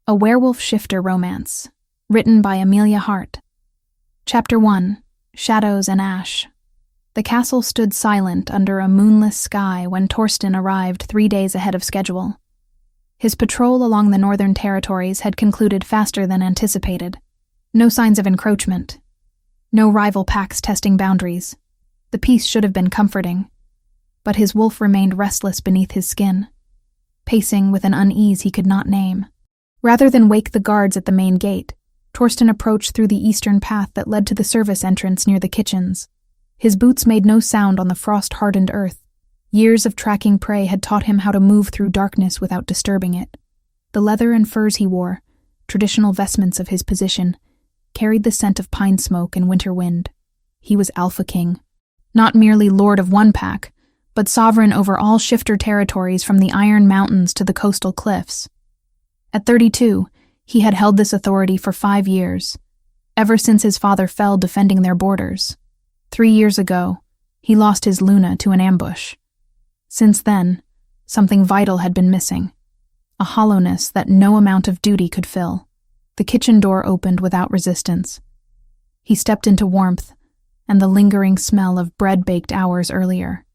A Werewolf Shifter Romance, written by Amelia Hart. Chapter 1, Shadows and Ash. The castle stood silent under a moonless sky when Torsten arrived 3 days ahead of schedule. His patrol along the northern territories had concluded faster than anticipated. No signs of encroachment. No rival packs testing boundaries. The peace should have been comforting. But his wolf remained restless beneath his skin, pacing with an unease he could not name. Rather than wake the guards at the main gate, Torsten approached through the eastern path that led to the service entrance near the kitchens. His boots made no sound on the frost-hardened earth. Years of tracking prey had taught him how to move through darkness without disturbing it. The leather and furs he wore, traditional vestments of his position, carried the scent of pine smoke and winter wind. He was Alpha King, not merely lord of one pack, but sovereign over all shifter territories from the Iron Mountains to the coastal cliffs. At 32, he had held this authority for 5 years, ever since his father fell defending their borders. 3 years ago, he lost his Luna to an ambush. Since then, something vital had been missing, a hollowness that no amount of duty could fill. The kitchen door opened without resistance. He stepped into warmth and the lingering smell of bread baked hours earlier.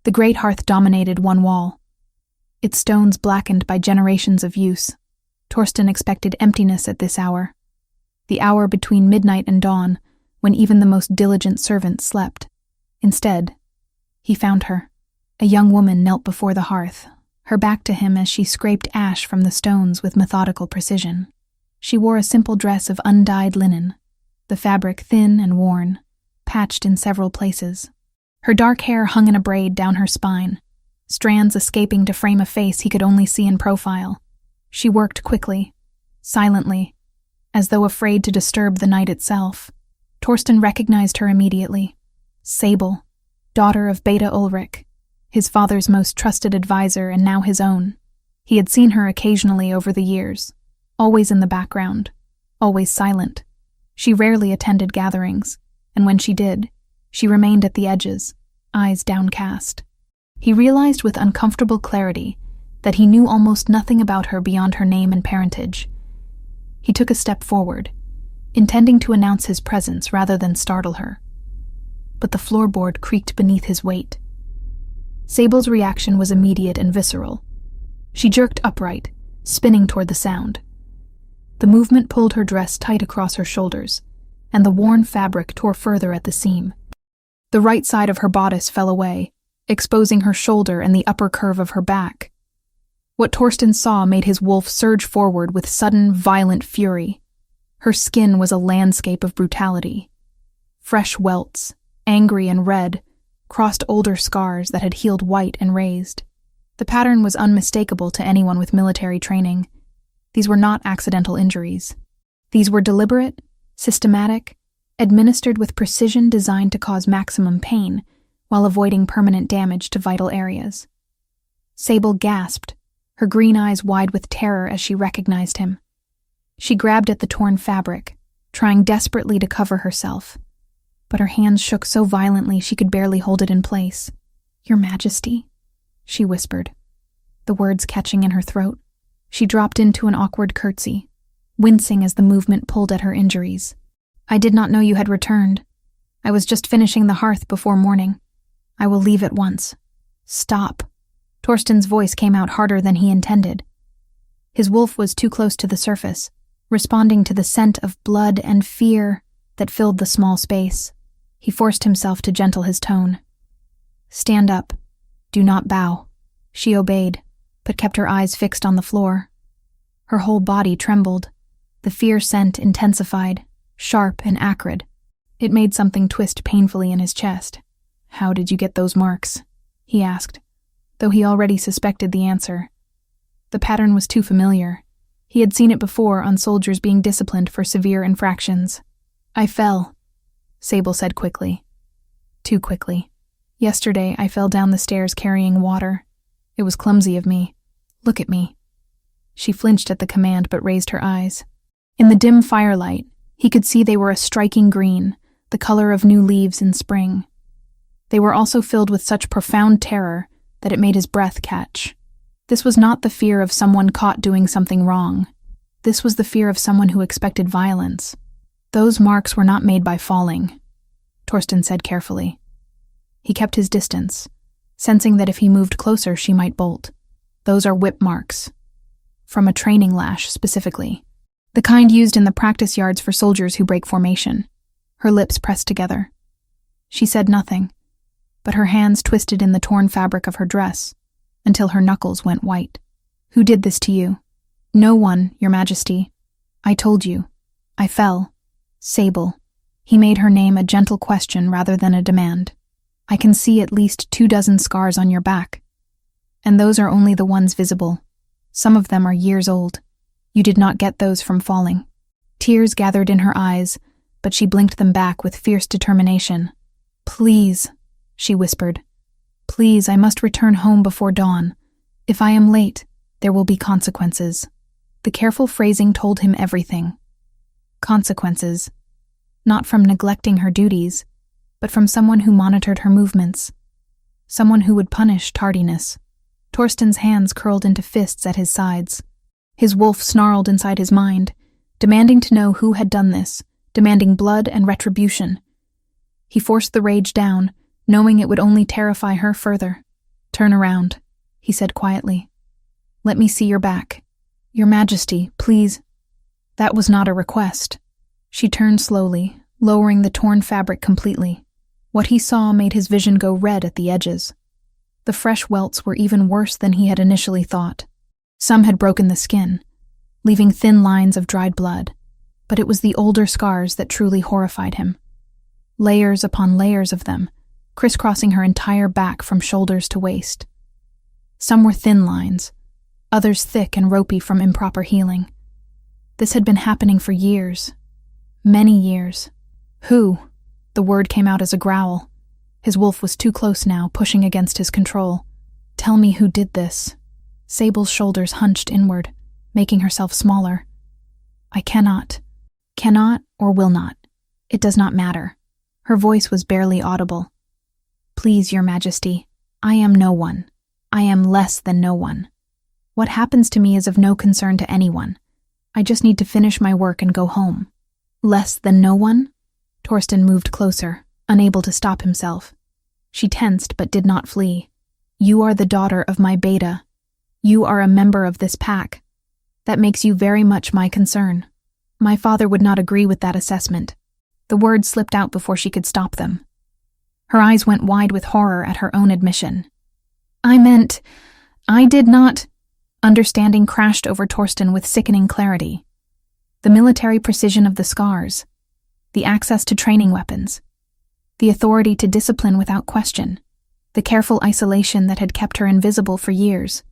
The great hearth dominated one wall, its stones blackened by generations of use. Torsten expected emptiness at this hour, the hour between midnight and dawn, when even the most diligent servant slept. Instead, he found her. A young woman knelt before the hearth, her back to him as she scraped ash from the stones with methodical precision. She wore a simple dress of undyed linen, the fabric thin and worn, patched in several places. Her dark hair hung in a braid down her spine, strands escaping to frame a face he could only see in profile. She worked quickly, silently, as though afraid to disturb the night itself. Torsten recognized her immediately. Sable, daughter of Beta Ulrich, his father's most trusted advisor and now his own. He had seen her occasionally over the years, always in the background, always silent. She rarely attended gatherings, and when she did, she remained at the edges, eyes downcast. He realized with uncomfortable clarity that he knew almost nothing about her beyond her name and parentage. He took a step forward, intending to announce his presence rather than startle her. But the floorboard creaked beneath his weight. Sable's reaction was immediate and visceral. She jerked upright, spinning toward the sound. The movement pulled her dress tight across her shoulders, and the worn fabric tore further at the seam. The right side of her bodice fell away, exposing her shoulder and the upper curve of her back. What Torsten saw made his wolf surge forward with sudden, violent fury. Her skin was a landscape of brutality. Fresh welts, angry and red, crossed older scars that had healed white and raised. The pattern was unmistakable to anyone with military training. These were not accidental injuries. These were deliberate, systematic, administered with precision designed to cause maximum pain while avoiding permanent damage to vital areas. Sable gasped, her green eyes wide with terror as she recognized him. She grabbed at the torn fabric, trying desperately to cover herself, but her hands shook so violently she could barely hold it in place. "Your Majesty," she whispered, the words catching in her throat. She dropped into an awkward curtsy, wincing as the movement pulled at her injuries. "I did not know you had returned. I was just finishing the hearth before morning. I will leave at once." "Stop." Torsten's voice came out harder than he intended. His wolf was too close to the surface, responding to the scent of blood and fear that filled the small space. He forced himself to gentle his tone. "Stand up. Do not bow." She obeyed, but kept her eyes fixed on the floor. Her whole body trembled. The fear scent intensified, sharp and acrid. It made something twist painfully in his chest. "How did you get those marks?" he asked, though he already suspected the answer. The pattern was too familiar. He had seen it before on soldiers being disciplined for severe infractions. "I fell," Sable said quickly. Too quickly. "Yesterday I fell down the stairs carrying water. It was clumsy of me. Look at me." She flinched at the command but raised her eyes. In the dim firelight, he could see they were a striking green, the color of new leaves in spring. They were also filled with such profound terror that it made his breath catch. This was not the fear of someone caught doing something wrong. This was the fear of someone who expected violence. Those marks were not made by falling, Torsten said carefully. He kept his distance, sensing that if he moved closer she might bolt. Those are whip marks. From a training lash, specifically. The kind used in the practice yards for soldiers who break formation. Her lips pressed together. She said nothing, but her hands twisted in the torn fabric of her dress until her knuckles went white. Who did this to you? No one, Your Majesty. I told you. I fell. Sable. He made her name a gentle question rather than a demand. I can see at least 24 scars on your back. And those are only the ones visible. Some of them are years old. You did not get those from falling. Tears gathered in her eyes, but she blinked them back with fierce determination. Please, she whispered. Please, I must return home before dawn. If I am late, there will be consequences. The careful phrasing told him everything. Consequences. Not from neglecting her duties, but from someone who monitored her movements. Someone who would punish tardiness. Torsten's hands curled into fists at his sides. His wolf snarled inside his mind, demanding to know who had done this, demanding blood and retribution. He forced the rage down, knowing it would only terrify her further. Turn around, he said quietly. Let me see your back. Your Majesty, please. That was not a request. She turned slowly, lowering the torn fabric completely. What he saw made his vision go red at the edges. The fresh welts were even worse than he had initially thought. Some had broken the skin, leaving thin lines of dried blood, but it was the older scars that truly horrified him. Layers upon layers of them, crisscrossing her entire back from shoulders to waist. Some were thin lines, others thick and ropey from improper healing. This had been happening for years. Many years. Who? The word came out as a growl. His wolf was too close now, pushing against his control. Tell me who did this. Sable's shoulders hunched inward, making herself smaller. I cannot or will not. It does not matter. Her voice was barely audible. Please, Your Majesty, I am no one. I am less than no one. What happens to me is of no concern to anyone. I just need to finish my work and go home. Less than no one? Torsten moved closer, unable to stop himself. She tensed but did not flee. You are the daughter of my beta. You are a member of this pack. That makes you very much my concern. My father would not agree with that assessment. The words slipped out before she could stop them. Her eyes went wide with horror at her own admission. I did not. Understanding crashed over Torsten with sickening clarity. The military precision of the scars, the access to training weapons, the authority to discipline without question, the careful isolation that had kept her invisible for years.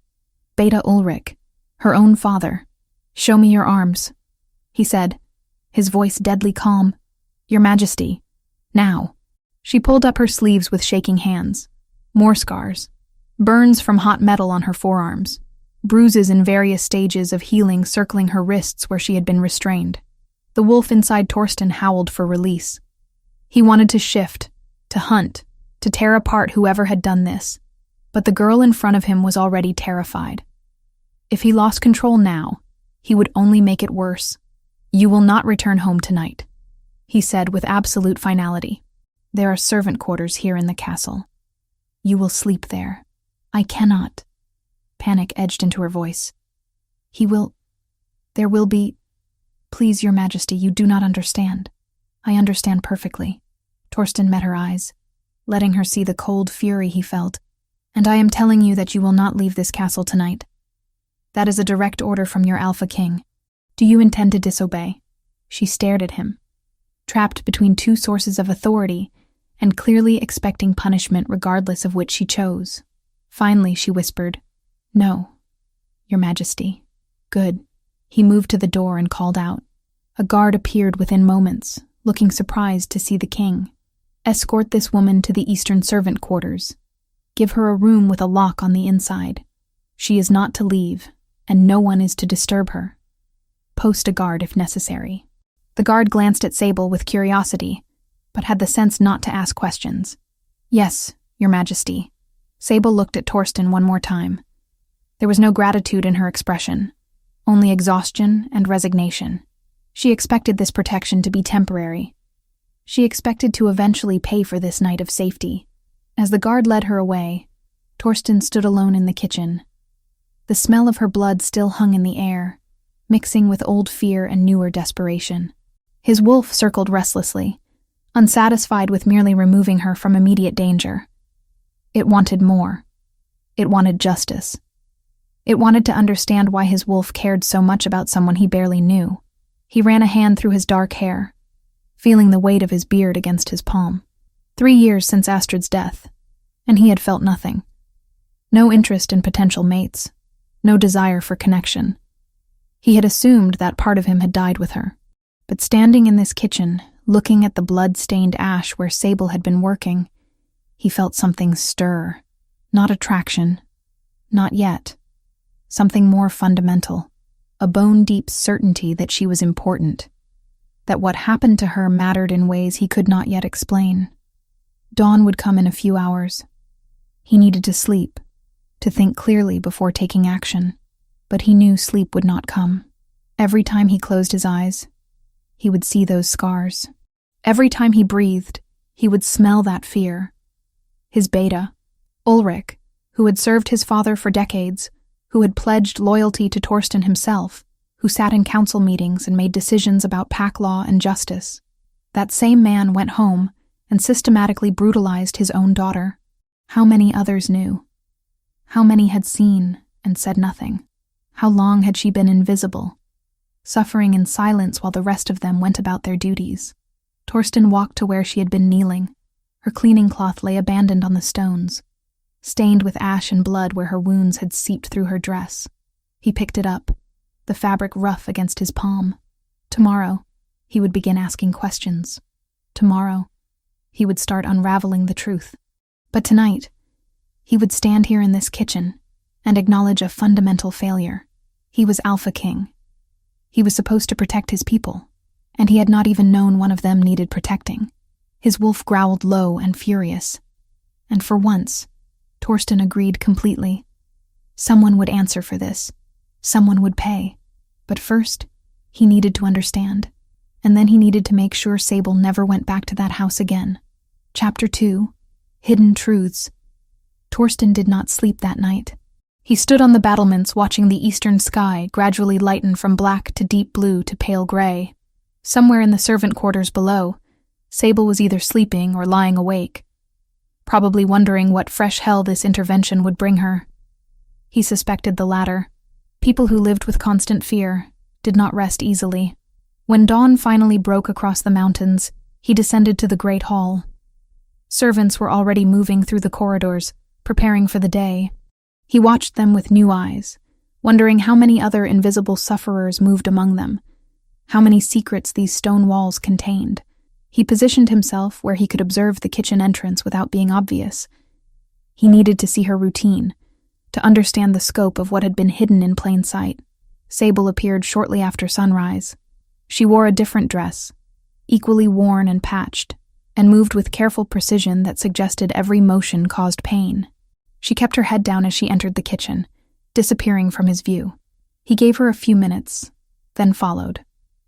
Beta Ulrich, her own father. Show me your arms, he said, his voice deadly calm. Your Majesty, now. She pulled up her sleeves with shaking hands. More scars. Burns from hot metal on her forearms. Bruises in various stages of healing circling her wrists where she had been restrained. The wolf inside Torsten howled for release. He wanted to shift, to hunt, to tear apart whoever had done this. But the girl in front of him was already terrified. If he lost control now, he would only make it worse. You will not return home tonight, he said with absolute finality. There are servant quarters here in the castle. You will sleep there. I cannot. Panic edged into her voice. There will be... Please, Your Majesty, you do not understand. I understand perfectly. Torsten met her eyes, letting her see the cold fury he felt. And I am telling you that you will not leave this castle tonight. That is a direct order from your Alpha King. Do you intend to disobey? She stared at him, trapped between two sources of authority and clearly expecting punishment regardless of which she chose. Finally, she whispered, No, Your Majesty. Good. He moved to the door and called out. A guard appeared within moments, looking surprised to see the king. Escort this woman to the eastern servant quarters. Give her a room with a lock on the inside. She is not to leave, and no one is to disturb her. Post a guard if necessary. The guard glanced at Sable with curiosity, but had the sense not to ask questions. Yes, Your Majesty. Sable looked at Torsten one more time. There was no gratitude in her expression, only exhaustion and resignation. She expected this protection to be temporary. She expected to eventually pay for this night of safety. As the guard led her away, Torsten stood alone in the kitchen. The smell of her blood still hung in the air, mixing with old fear and newer desperation. His wolf circled restlessly, unsatisfied with merely removing her from immediate danger. It wanted more. It wanted justice. It wanted to understand why his wolf cared so much about someone he barely knew. He ran a hand through his dark hair, feeling the weight of his beard against his palm. 3 years since Astrid's death, and he had felt nothing. No interest in potential mates, no desire for connection. He had assumed that part of him had died with her. But standing in this kitchen, looking at the blood-stained ash where Sable had been working, he felt something stir. Not attraction. Not yet. Something more fundamental. A bone-deep certainty that she was important. That what happened to her mattered in ways he could not yet explain. Dawn would come in a few hours. He needed to sleep, to think clearly before taking action. But he knew sleep would not come. Every time he closed his eyes, he would see those scars. Every time he breathed, he would smell that fear. His beta, Ulrich, who had served his father for decades, who had pledged loyalty to Torsten himself, who sat in council meetings and made decisions about pack law and justice. That same man went home and systematically brutalized his own daughter. How many others knew? How many had seen and said nothing? How long had she been invisible, suffering in silence while the rest of them went about their duties? Torsten walked to where she had been kneeling. Her cleaning cloth lay abandoned on the stones, stained with ash and blood where her wounds had seeped through her dress. He picked it up, the fabric rough against his palm. Tomorrow, he would begin asking questions. Tomorrow, he would start unraveling the truth. But tonight, he would stand here in this kitchen and acknowledge a fundamental failure. He was Alpha King. He was supposed to protect his people, and he had not even known one of them needed protecting. His wolf growled low and furious, and for once, Torsten agreed completely. Someone would answer for this. Someone would pay. But first, he needed to understand, and then he needed to make sure Sable never went back to that house again. Chapter 2: Hidden Truths. Torsten did not sleep that night. He stood on the battlements watching the eastern sky gradually lighten from black to deep blue to pale gray. Somewhere in the servant quarters below, Sable was either sleeping or lying awake, probably wondering what fresh hell this intervention would bring her. He suspected the latter. People who lived with constant fear did not rest easily. When dawn finally broke across the mountains, he descended to the great hall. Servants were already moving through the corridors, preparing for the day. He watched them with new eyes, wondering how many other invisible sufferers moved among them, how many secrets these stone walls contained. He positioned himself where he could observe the kitchen entrance without being obvious. He needed to see her routine, to understand the scope of what had been hidden in plain sight. Sable appeared shortly after sunrise. She wore a different dress, equally worn and patched, and moved with careful precision that suggested every motion caused pain. She kept her head down as she entered the kitchen, disappearing from his view. He gave her a few minutes, then followed.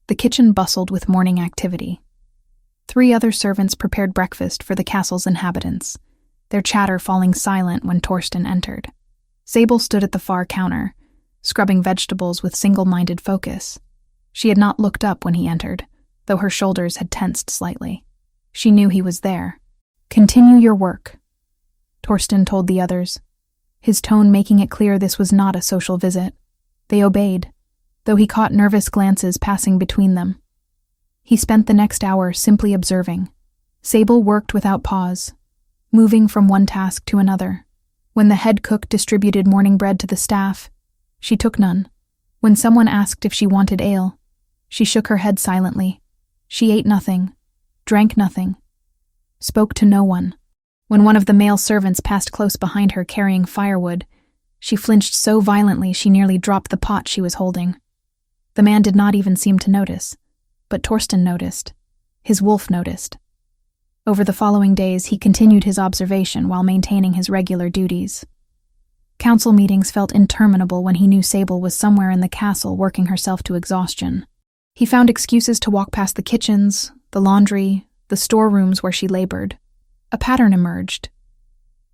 The kitchen bustled with morning activity. 3 other servants prepared breakfast for the castle's inhabitants, their chatter falling silent when Torsten entered. Sable stood at the far counter, scrubbing vegetables with single-minded focus. She had not looked up when he entered, though her shoulders had tensed slightly. She knew he was there. "Continue your work," Torsten told the others, his tone making it clear this was not a social visit. They obeyed, though he caught nervous glances passing between them. He spent the next hour simply observing. Sable worked without pause, moving from one task to another. When the head cook distributed morning bread to the staff, she took none. When someone asked if she wanted ale, she shook her head silently. She ate nothing, drank nothing, spoke to no one. When one of the male servants passed close behind her carrying firewood, she flinched so violently she nearly dropped the pot she was holding. The man did not even seem to notice, but Torsten noticed. His wolf noticed. Over the following days, he continued his observation while maintaining his regular duties. Council meetings felt interminable when he knew Sable was somewhere in the castle working herself to exhaustion. He found excuses to walk past the kitchens, the laundry, the storerooms where she labored. A pattern emerged.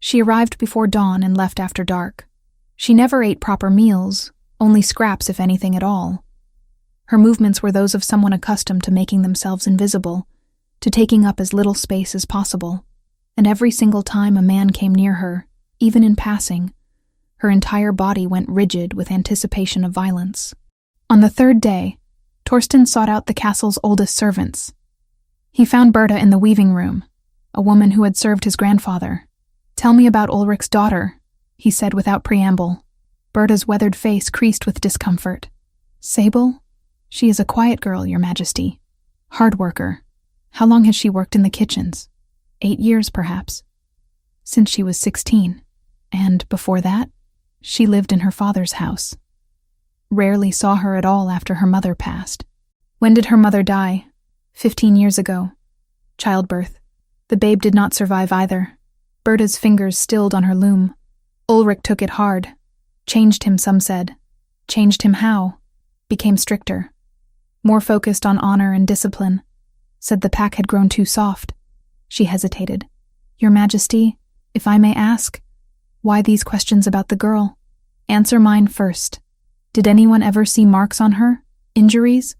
She arrived before dawn and left after dark. She never ate proper meals, only scraps if anything at all. Her movements were those of someone accustomed to making themselves invisible, to taking up as little space as possible. And every single time a man came near her, even in passing, her entire body went rigid with anticipation of violence. On the third day, Torsten sought out the castle's oldest servants. He found Berta in the weaving room, a woman who had served his grandfather. "Tell me about Ulrich's daughter," he said without preamble. Berta's weathered face creased with discomfort. "Sable? She is a quiet girl, Your Majesty. Hard worker. How long has she worked in the kitchens? 8 years, perhaps. Since she was 16. And before that, she lived in her father's house. Rarely saw her at all after her mother passed. When did her mother die? 15 years ago. Childbirth. The babe did not survive either. Berta's fingers stilled on her loom. Ulrich took it hard. Changed him, some said. Changed him how? Became stricter. More focused on honor and discipline. Said the pack had grown too soft. She hesitated. Your Majesty, if I may ask, why these questions about the girl? Answer mine first. Did anyone ever see marks on her? Injuries?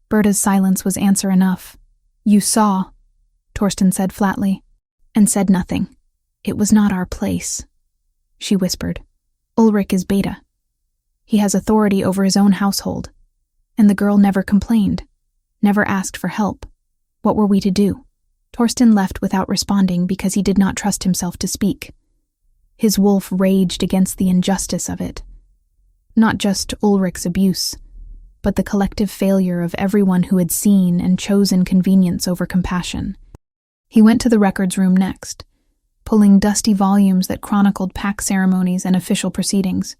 Berta's silence was answer enough. You saw, Torsten said flatly, and said nothing. It was not our place. She whispered. Ulrich is Beta. He has authority over his own household. And the girl never complained, never asked for help. What were we to do? Torsten left without responding because he did not trust himself to speak. His wolf raged against the injustice of it. Not just Ulrich's abuse, but the collective failure of everyone who had seen and chosen convenience over compassion. He went to the records room next, pulling dusty volumes that chronicled pack ceremonies and official proceedings.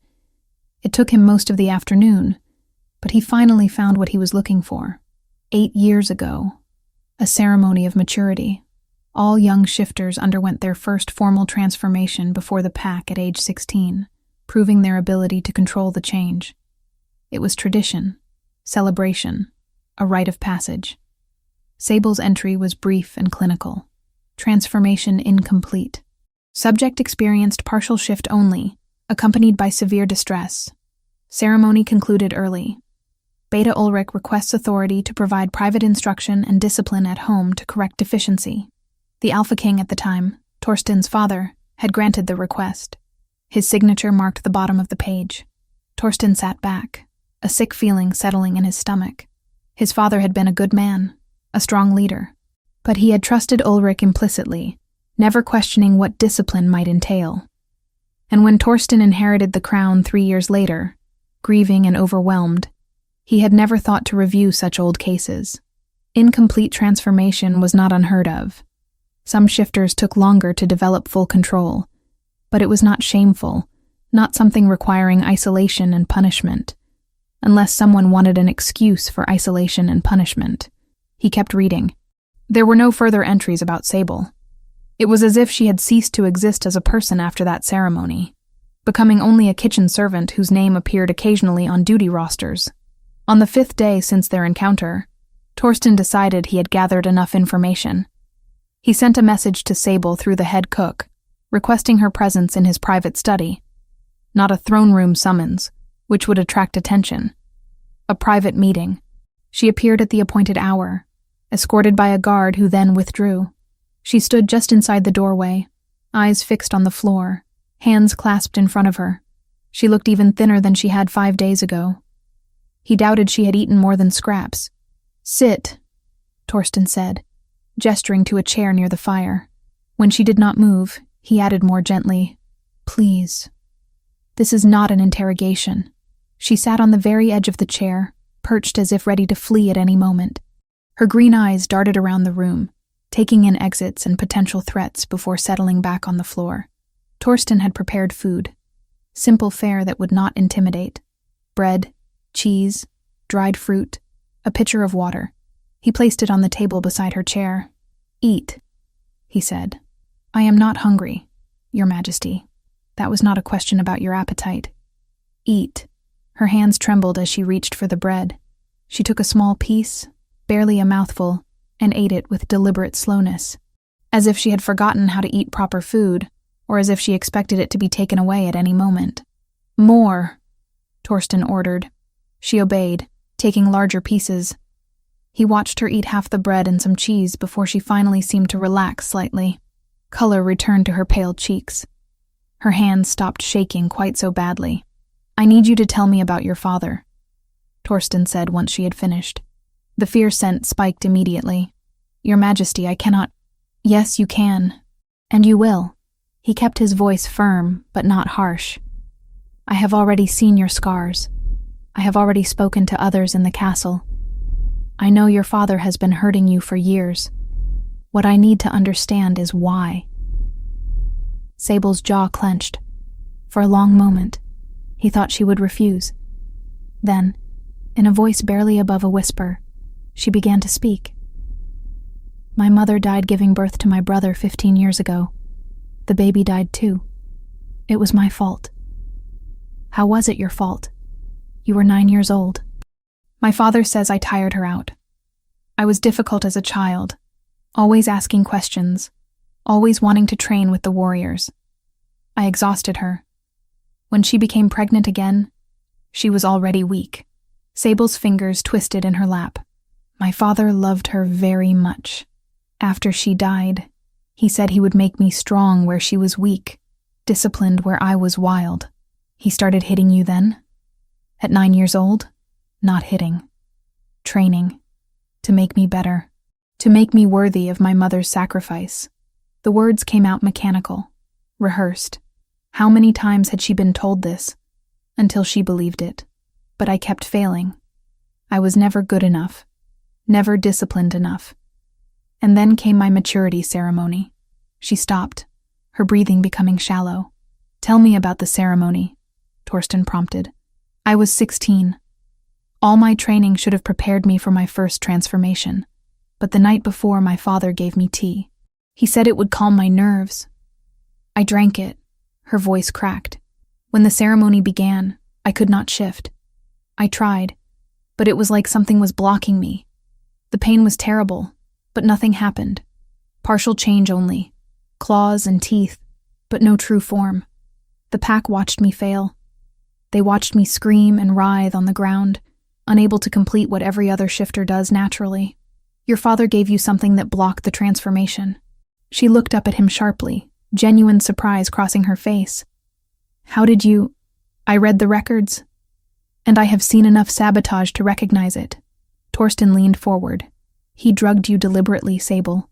It took him most of the afternoon, but he finally found what he was looking for. 8 years ago, a ceremony of maturity. All young shifters underwent their first formal transformation before the pack at age 16, proving their ability to control the change. It was tradition, celebration, a rite of passage. Sable's entry was brief and clinical. Transformation incomplete. Subject experienced partial shift only, accompanied by severe distress. Ceremony concluded early. Beta Ulrich requests authority to provide private instruction and discipline at home to correct deficiency. The Alpha King at the time, Torsten's father, had granted the request. His signature marked the bottom of the page. Torsten sat back, a sick feeling settling in his stomach. His father had been a good man, a strong leader, but he had trusted Ulrich implicitly, never questioning what discipline might entail. And when Torsten inherited the crown 3 years later, grieving and overwhelmed, he had never thought to review such old cases. Incomplete transformation was not unheard of. Some shifters took longer to develop full control, but it was not shameful, not something requiring isolation and punishment, unless someone wanted an excuse for isolation and punishment. He kept reading. There were no further entries about Sable. It was as if she had ceased to exist as a person after that ceremony, becoming only a kitchen servant whose name appeared occasionally on duty rosters. On the 5th day since their encounter, Torsten decided he had gathered enough information. He sent a message to Sable through the head cook, requesting her presence in his private study. Not a throne room summons, which would attract attention. A private meeting. She appeared at the appointed hour, escorted by a guard who then withdrew. She stood just inside the doorway, eyes fixed on the floor, hands clasped in front of her. She looked even thinner than she had 5 days ago. He doubted she had eaten more than scraps. Sit, Torsten said, gesturing to a chair near the fire. When she did not move, he added more gently, Please. This is not an interrogation. She sat on the very edge of the chair, perched as if ready to flee at any moment. Her green eyes darted around the room, taking in exits and potential threats before settling back on the floor. Torsten had prepared food. Simple fare that would not intimidate. Bread, cheese, dried fruit, a pitcher of water. He placed it on the table beside her chair. Eat, he said. I am not hungry, Your Majesty. That was not a question about your appetite. Eat. Her hands trembled as she reached for the bread. She took a small piece, barely a mouthful, and ate it with deliberate slowness, as if she had forgotten how to eat proper food, or as if she expected it to be taken away at any moment. More, Torsten ordered. She obeyed, taking larger pieces. He watched her eat half the bread and some cheese before she finally seemed to relax slightly. Color returned to her pale cheeks. Her hands stopped shaking quite so badly. I need you to tell me about your father, Torsten said once she had finished. The fear scent spiked immediately. Your Majesty, I cannot— Yes, you can. And you will. He kept his voice firm, but not harsh. I have already seen your scars. I have already spoken to others in the castle. I know your father has been hurting you for years. What I need to understand is why. Sable's jaw clenched. For a long moment, he thought she would refuse. Then, in a voice barely above a whisper, she began to speak. My mother died giving birth to my brother 15 years ago. The baby died too. It was my fault. How was it your fault? You were 9 years old. My father says I tired her out. I was difficult as a child, always asking questions, always wanting to train with the warriors. I exhausted her. When she became pregnant again, she was already weak. Sable's fingers twisted in her lap. My father loved her very much. After she died, he said he would make me strong where she was weak, disciplined where I was wild. He started hitting you then? At 9 years old? Not hitting. Training. To make me better. To make me worthy of my mother's sacrifice. The words came out mechanical, rehearsed. How many times had she been told this? Until she believed it. But I kept failing. I was never good enough. Never disciplined enough. And then came my maturity ceremony. She stopped, her breathing becoming shallow. Tell me about the ceremony, Torsten prompted. I was 16. All my training should have prepared me for my first transformation. But the night before, my father gave me tea. He said it would calm my nerves. I drank it. Her voice cracked. When the ceremony began, I could not shift. I tried, but it was like something was blocking me. The pain was terrible, but nothing happened. Partial change only. Claws and teeth, but no true form. The pack watched me fail. They watched me scream and writhe on the ground, unable to complete what every other shifter does naturally. Your father gave you something that blocked the transformation. She looked up at him sharply, genuine surprise crossing her face. How did you— I read the records, and I have seen enough sabotage to recognize it. Torsten leaned forward. He drugged you deliberately, Sable.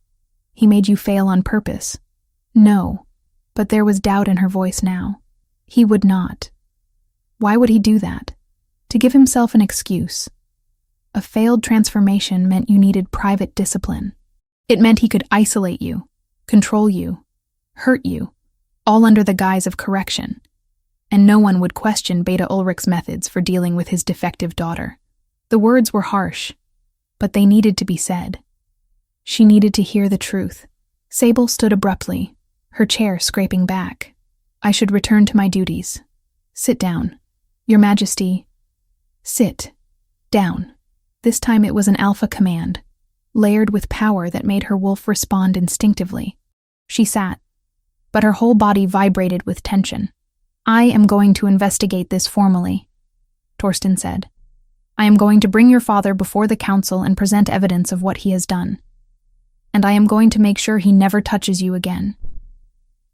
He made you fail on purpose. No, but there was doubt in her voice now. He would not. Why would he do that? To give himself an excuse. A failed transformation meant you needed private discipline. It meant he could isolate you, control you, hurt you, all under the guise of correction. And no one would question Beta Ulrich's methods for dealing with his defective daughter. The words were harsh, but they needed to be said. She needed to hear the truth. Sable stood abruptly, her chair scraping back. I should return to my duties. Sit down. Your Majesty. Sit. Down. This time it was an alpha command, layered with power that made her wolf respond instinctively. She sat, but her whole body vibrated with tension. I am going to investigate this formally, Torsten said. I am going to bring your father before the council and present evidence of what he has done. And I am going to make sure he never touches you again.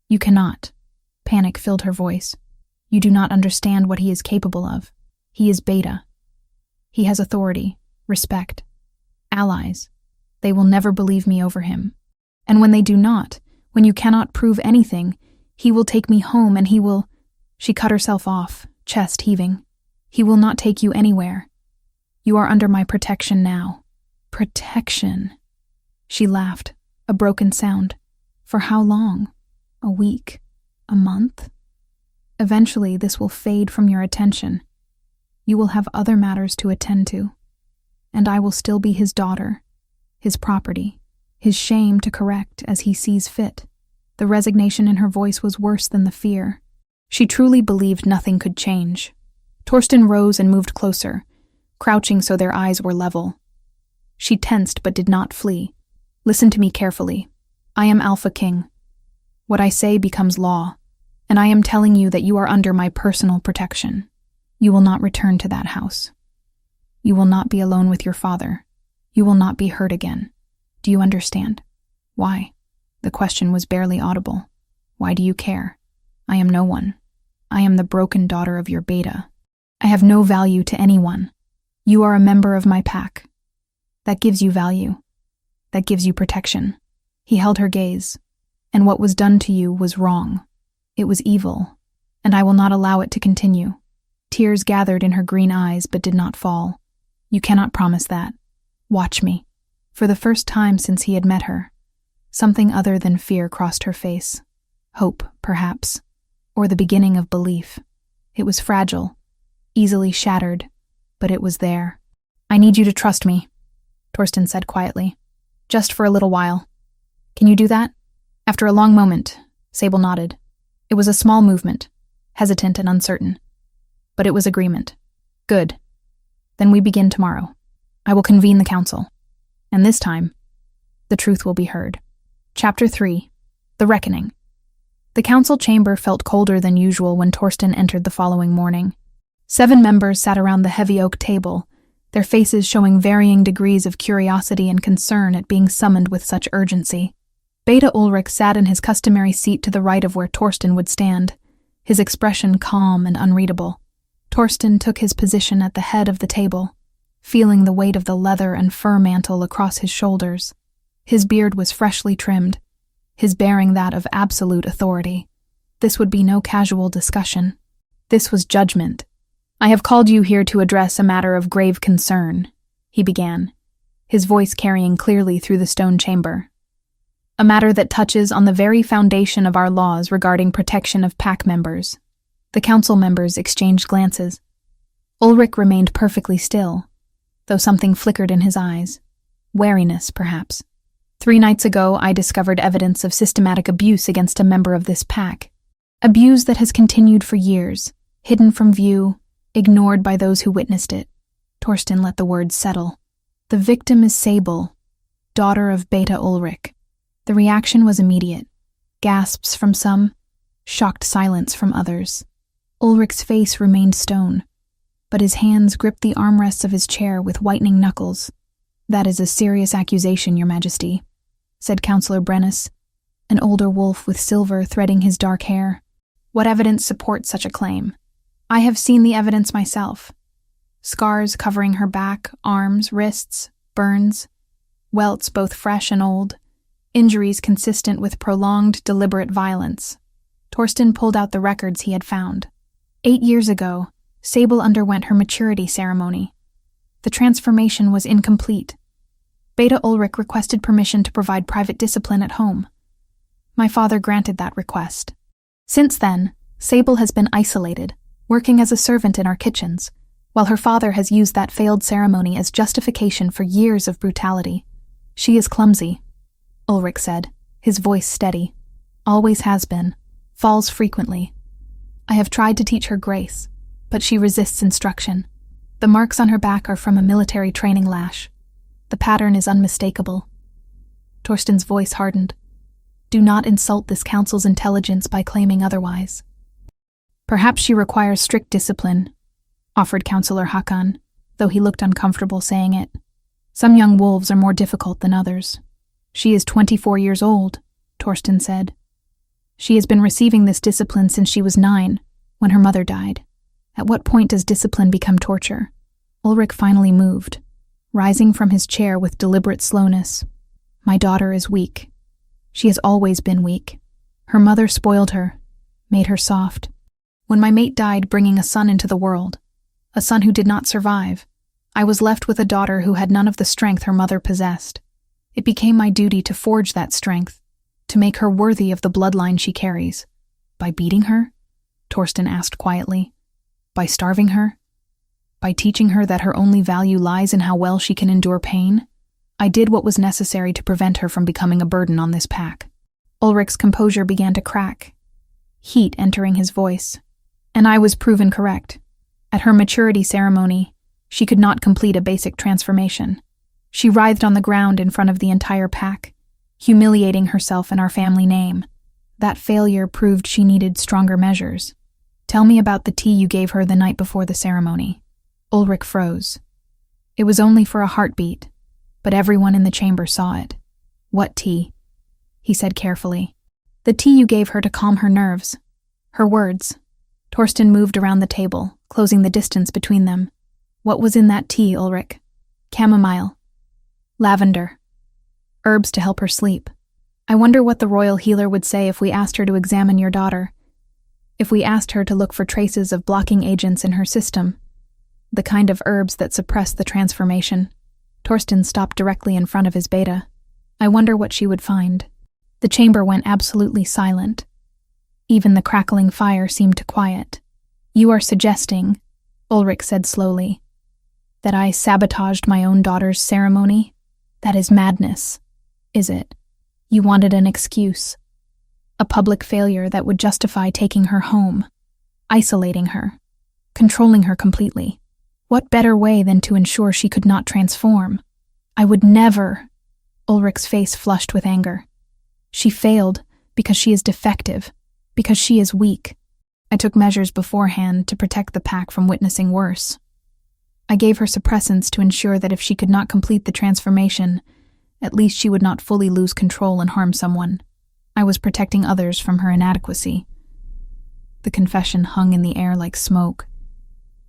You cannot. Panic filled her voice. You do not understand what he is capable of. He is Beta. He has authority, respect, allies. They will never believe me over him. And when they do not, when you cannot prove anything, he will take me home and he will— She cut herself off, chest heaving. He will not take you anywhere. You are under my protection now. Protection. She laughed, a broken sound. For how long? A week? A month? Eventually, this will fade from your attention. You will have other matters to attend to. And I will still be his daughter, his property, his shame to correct as he sees fit. The resignation in her voice was worse than the fear. She truly believed nothing could change. Torsten rose and moved closer, crouching so their eyes were level. She tensed but did not flee. Listen to me carefully. I am Alpha King. What I say becomes law, and I am telling you that you are under my personal protection. You will not return to that house. You will not be alone with your father. You will not be hurt again. Do you understand? Why? The question was barely audible. Why do you care? I am no one. I am the broken daughter of your beta. I have no value to anyone. You are a member of my pack. That gives you value. That gives you protection. He held her gaze. And what was done to you was wrong. It was evil, and I will not allow it to continue. Tears gathered in her green eyes but did not fall. You cannot promise that. Watch me. For the first time since he had met her, something other than fear crossed her face. Hope, perhaps, or the beginning of belief. It was fragile, easily shattered, but it was there. I need you to trust me, Torsten said quietly. Just for a little while. Can you do that? After a long moment, Sable nodded. It was a small movement, hesitant and uncertain. But it was agreement. Good. Then we begin tomorrow. I will convene the council. And this time, the truth will be heard. Chapter 3. The Reckoning. The council chamber felt colder than usual when Torsten entered the following morning. 7 members sat around the heavy oak table, their faces showing varying degrees of curiosity and concern at being summoned with such urgency. Beta Ulrich sat in his customary seat to the right of where Torsten would stand, his expression calm and unreadable. Torsten took his position at the head of the table, feeling the weight of the leather and fur mantle across his shoulders. His beard was freshly trimmed, his bearing that of absolute authority. This would be no casual discussion. This was judgment. I have called you here to address a matter of grave concern, he began, his voice carrying clearly through the stone chamber. A matter that touches on the very foundation of our laws regarding protection of pack members. The council members exchanged glances. Ulrich remained perfectly still, though something flickered in his eyes. Wariness, perhaps. 3 nights ago, I discovered evidence of systematic abuse against a member of this pack. Abuse that has continued for years, hidden from view, ignored by those who witnessed it. Torsten let the words settle. The victim is Sable, daughter of Beta Ulrich. The reaction was immediate. Gasps from some, shocked silence from others. Ulrich's face remained stone, but his hands gripped the armrests of his chair with whitening knuckles. That is a serious accusation, Your Majesty, said Councillor Brennus, an older wolf with silver threading his dark hair. What evidence supports such a claim? I have seen the evidence myself. Scars covering her back, arms, wrists, burns, welts both fresh and old, injuries consistent with prolonged, deliberate violence. Torsten pulled out the records he had found. 8 years ago, Sable underwent her maturity ceremony. The transformation was incomplete. Beta Ulrich requested permission to provide private discipline at home. My father granted that request. Since then, Sable has been isolated, working as a servant in our kitchens, while her father has used that failed ceremony as justification for years of brutality. She is clumsy, Ulrich said, his voice steady. Always has been. Falls frequently. I have tried to teach her grace, but she resists instruction. The marks on her back are from a military training lash. The pattern is unmistakable. Torsten's voice hardened. Do not insult this council's intelligence by claiming otherwise. Perhaps she requires strict discipline, offered Councillor Hakan, though he looked uncomfortable saying it. Some young wolves are more difficult than others. She is 24 years old, Torsten said. She has been receiving this discipline since she was 9, when her mother died. At what point does discipline become torture? Ulrich finally moved, rising from his chair with deliberate slowness. My daughter is weak. She has always been weak. Her mother spoiled her, made her soft. When my mate died bringing a son into the world, a son who did not survive, I was left with a daughter who had none of the strength her mother possessed. It became my duty to forge that strength, to make her worthy of the bloodline she carries. By beating her? Torsten asked quietly. By starving her? By teaching her that her only value lies in how well she can endure pain? I did what was necessary to prevent her from becoming a burden on this pack. Ulrich's composure began to crack. heat entering his voice. And I was proven correct. At her maturity ceremony, she could not complete a basic transformation. She writhed on the ground in front of the entire pack, humiliating herself and our family name. That failure proved she needed stronger measures. Tell me about the tea you gave her the night before the ceremony. Ulrich froze. It was only for a heartbeat, but everyone in the chamber saw it. What tea? He said carefully. The tea you gave her to calm her nerves. Her words. Torsten moved around the table, closing the distance between them. What was in that tea, Ulrich? Chamomile. Lavender. Herbs to help her sleep. I wonder what the royal healer would say if we asked her to examine your daughter. If we asked her to look for traces of blocking agents in her system. The kind of herbs that suppress the transformation. Torsten stopped directly in front of his beta. I wonder what she would find. The chamber went absolutely silent. Even the crackling fire seemed to quiet. You are suggesting, Ulrich said slowly, that I sabotaged my own daughter's ceremony? That is madness, is it? You wanted an excuse. A public failure that would justify taking her home, isolating her, controlling her completely. What better way than to ensure she could not transform? I would never. Ulrich's face flushed with anger. She failed because she is defective, because she is weak. I took measures beforehand to protect the pack from witnessing worse. I gave her suppressants to ensure that if she could not complete the transformation, at least she would not fully lose control and harm someone. I was protecting others from her inadequacy. The confession hung in the air like smoke.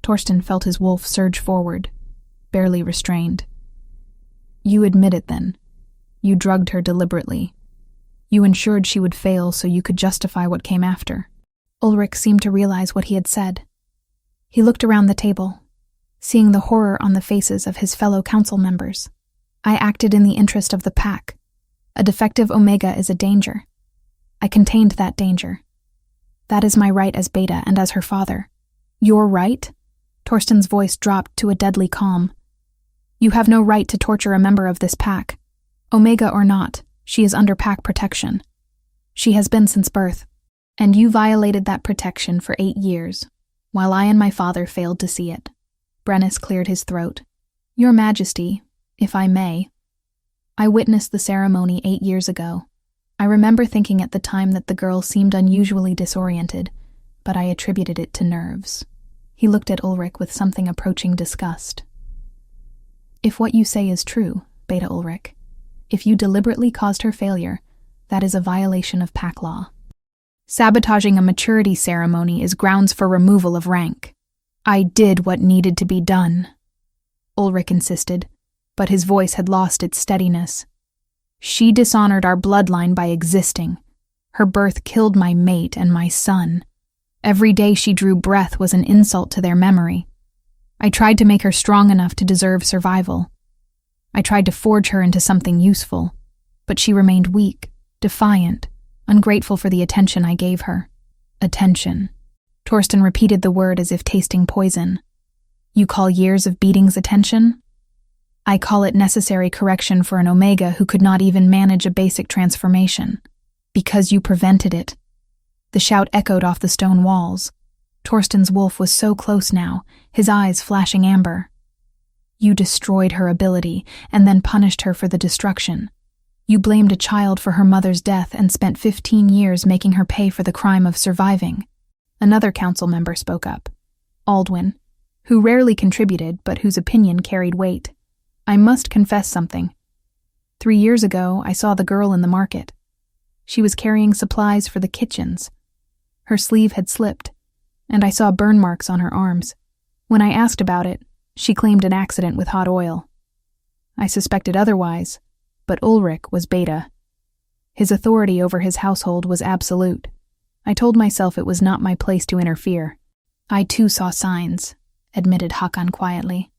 Torsten felt his wolf surge forward, barely restrained. You admit it then. You drugged her deliberately. You ensured she would fail so you could justify what came after. Ulrich seemed to realize what he had said. He looked around the table, seeing the horror on the faces of his fellow council members. I acted in the interest of the pack. A defective Omega is a danger. I contained that danger. That is my right as Beta and as her father. Your right? Torsten's voice dropped to a deadly calm. You have no right to torture a member of this pack. Omega or not, she is under pack protection. She has been since birth. And you violated that protection for 8 years, while I and my father failed to see it. Brennus cleared his throat. Your Majesty, if I may, I witnessed the ceremony 8 years ago. I remember thinking at the time that the girl seemed unusually disoriented, but I attributed it to nerves. He looked at Ulrich with something approaching disgust. If what you say is true, Beta Ulrich, if you deliberately caused her failure, that is a violation of pack law. Sabotaging a maturity ceremony is grounds for removal of rank. I did what needed to be done, Ulrich insisted, but his voice had lost its steadiness. She dishonored our bloodline by existing. Her birth killed my mate and my son. Every day she drew breath was an insult to their memory. I tried to make her strong enough to deserve survival. I tried to forge her into something useful, but she remained weak, defiant, ungrateful for the attention I gave her. Attention. Torsten repeated the word as if tasting poison. You call years of beatings attention? I call it necessary correction for an Omega who could not even manage a basic transformation. Because you prevented it. The shout echoed off the stone walls. Torsten's wolf was so close now, his eyes flashing amber. You destroyed her ability, and then punished her for the destruction. You blamed a child for her mother's death and spent 15 years making her pay for the crime of surviving. Another council member spoke up. Aldwin, who rarely contributed but whose opinion carried weight. I must confess something. 3 years ago, I saw the girl in the market. She was carrying supplies for the kitchens. Her sleeve had slipped, and I saw burn marks on her arms. When I asked about it, she claimed an accident with hot oil. I suspected otherwise, but Ulrich was Beta. His authority over his household was absolute. I told myself it was not my place to interfere. I too saw signs, admitted Hakan quietly.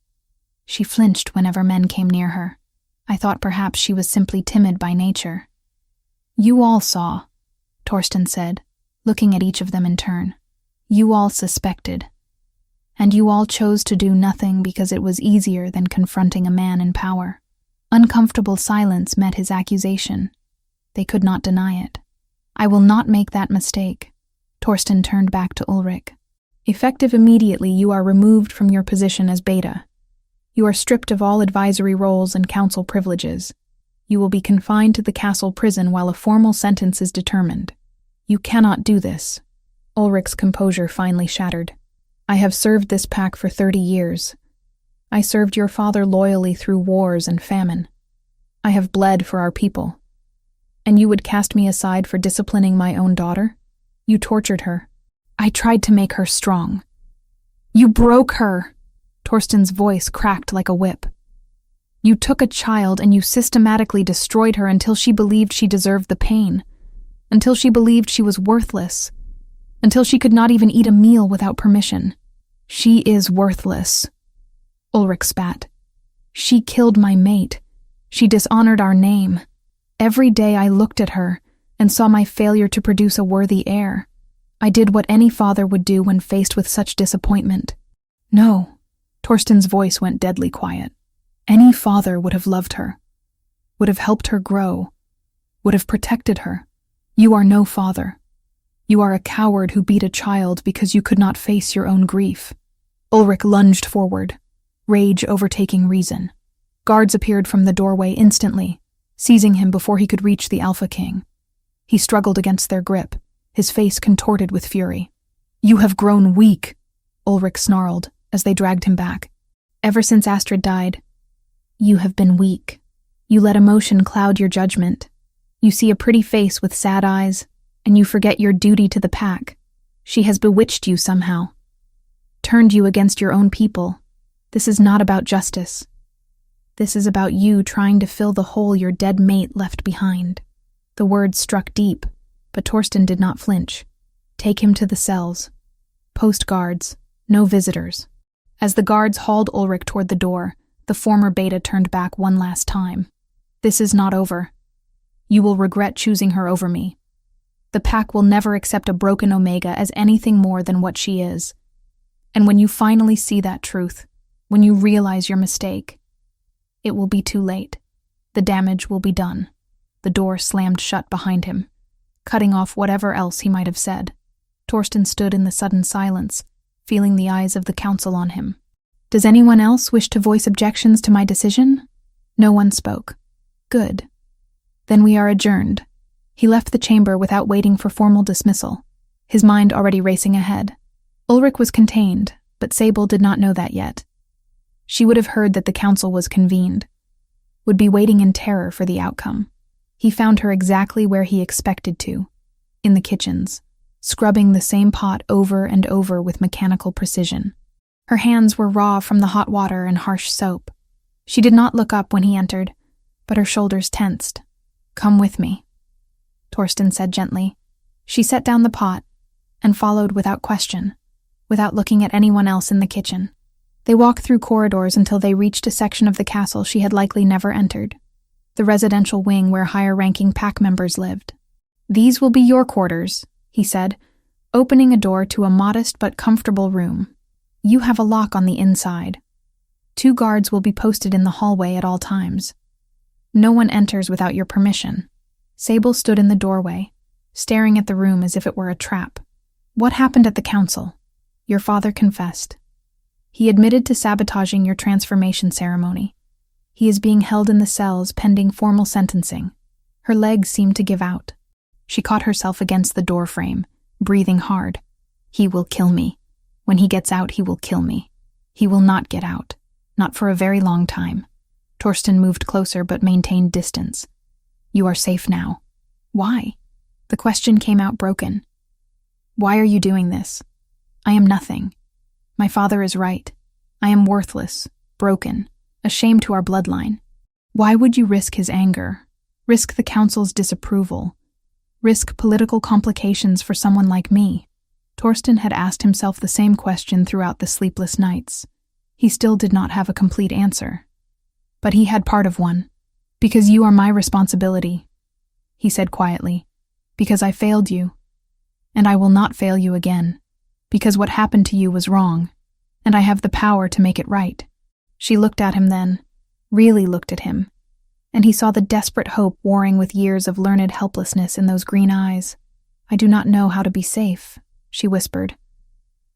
She flinched whenever men came near her. I thought perhaps she was simply timid by nature. You all saw, Torsten said, looking at each of them in turn. You all suspected. And you all chose to do nothing because it was easier than confronting a man in power. Uncomfortable silence met his accusation. They could not deny it. I will not make that mistake, Torsten turned back to Ulrich. Effective immediately, you are removed from your position as Beta. You are stripped of all advisory roles and council privileges. You will be confined to the castle prison while a formal sentence is determined. You cannot do this. Ulrich's composure finally shattered. I have served this pack for 30 years. I served your father loyally through wars and famine. I have bled for our people. And you would cast me aside for disciplining my own daughter? You tortured her. I tried to make her strong. You broke her. Torsten's voice cracked like a whip. You took a child and you systematically destroyed her until she believed she deserved the pain, until she believed she was worthless, until she could not even eat a meal without permission. She is worthless. Ulrich spat. She killed my mate. She dishonored our name. Every day I looked at her and saw my failure to produce a worthy heir. I did what any father would do when faced with such disappointment. No. Torsten's voice went deadly quiet. Any father would have loved her, would have helped her grow, would have protected her. You are no father. You are a coward who beat a child because you could not face your own grief. Ulrich lunged forward, rage overtaking reason. Guards appeared from the doorway instantly, seizing him before he could reach the Alpha King. He struggled against their grip, his face contorted with fury. You have grown weak, Ulrich snarled as they dragged him back. Ever since Astrid died, you have been weak. You let emotion cloud your judgment. You see a pretty face with sad eyes, and you forget your duty to the pack. She has bewitched you somehow, turned you against your own people. This is not about justice. This is about you trying to fill the hole your dead mate left behind. The words struck deep, but Torsten did not flinch. Take him to the cells. Post guards. No visitors. As the guards hauled Ulrich toward the door, the former Beta turned back one last time. This is not over. You will regret choosing her over me. The pack will never accept a broken Omega as anything more than what she is. And when you finally see that truth, when you realize your mistake, it will be too late. The damage will be done. The door slammed shut behind him, cutting off whatever else he might have said. Torsten stood in the sudden silence, feeling the eyes of the council on him. Does anyone else wish to voice objections to my decision? No one spoke. Good. Then we are adjourned. He left the chamber without waiting for formal dismissal, his mind already racing ahead. Ulrich was contained, but Sable did not know that yet. She would have heard that the council was convened, would be waiting in terror for the outcome. He found her exactly where he expected to, in the kitchens, scrubbing the same pot over and over with mechanical precision. Her hands were raw from the hot water and harsh soap. She did not look up when he entered, but her shoulders tensed. Come with me, Torsten said gently. She set down the pot and followed without question, without looking at anyone else in the kitchen. They walked through corridors until they reached a section of the castle she had likely never entered, the residential wing where higher-ranking pack members lived. These will be your quarters, he said, opening a door to a modest but comfortable room. You have a lock on the inside. 2 guards will be posted in the hallway at all times. No one enters without your permission. Sable stood in the doorway, staring at the room as if it were a trap. What happened at the council? Your father confessed. He admitted to sabotaging your transformation ceremony. He is being held in the cells pending formal sentencing. Her legs seemed to give out. She caught herself against the door frame, breathing hard. He will kill me. When he gets out, he will kill me. He will not get out. Not for a very long time. Torsten moved closer but maintained distance. You are safe now. Why? The question came out broken. Why are you doing this? I am nothing. My father is right. I am worthless, broken, a shame to our bloodline. Why would you risk his anger? Risk the council's disapproval? Risk political complications for someone like me? Torsten had asked himself the same question throughout the sleepless nights. He still did not have a complete answer. But he had part of one. Because you are my responsibility, he said quietly. Because I failed you. And I will not fail you again. Because what happened to you was wrong, and I have the power to make it right. She looked at him then, really looked at him, and he saw the desperate hope warring with years of learned helplessness in those green eyes. I do not know how to be safe, she whispered.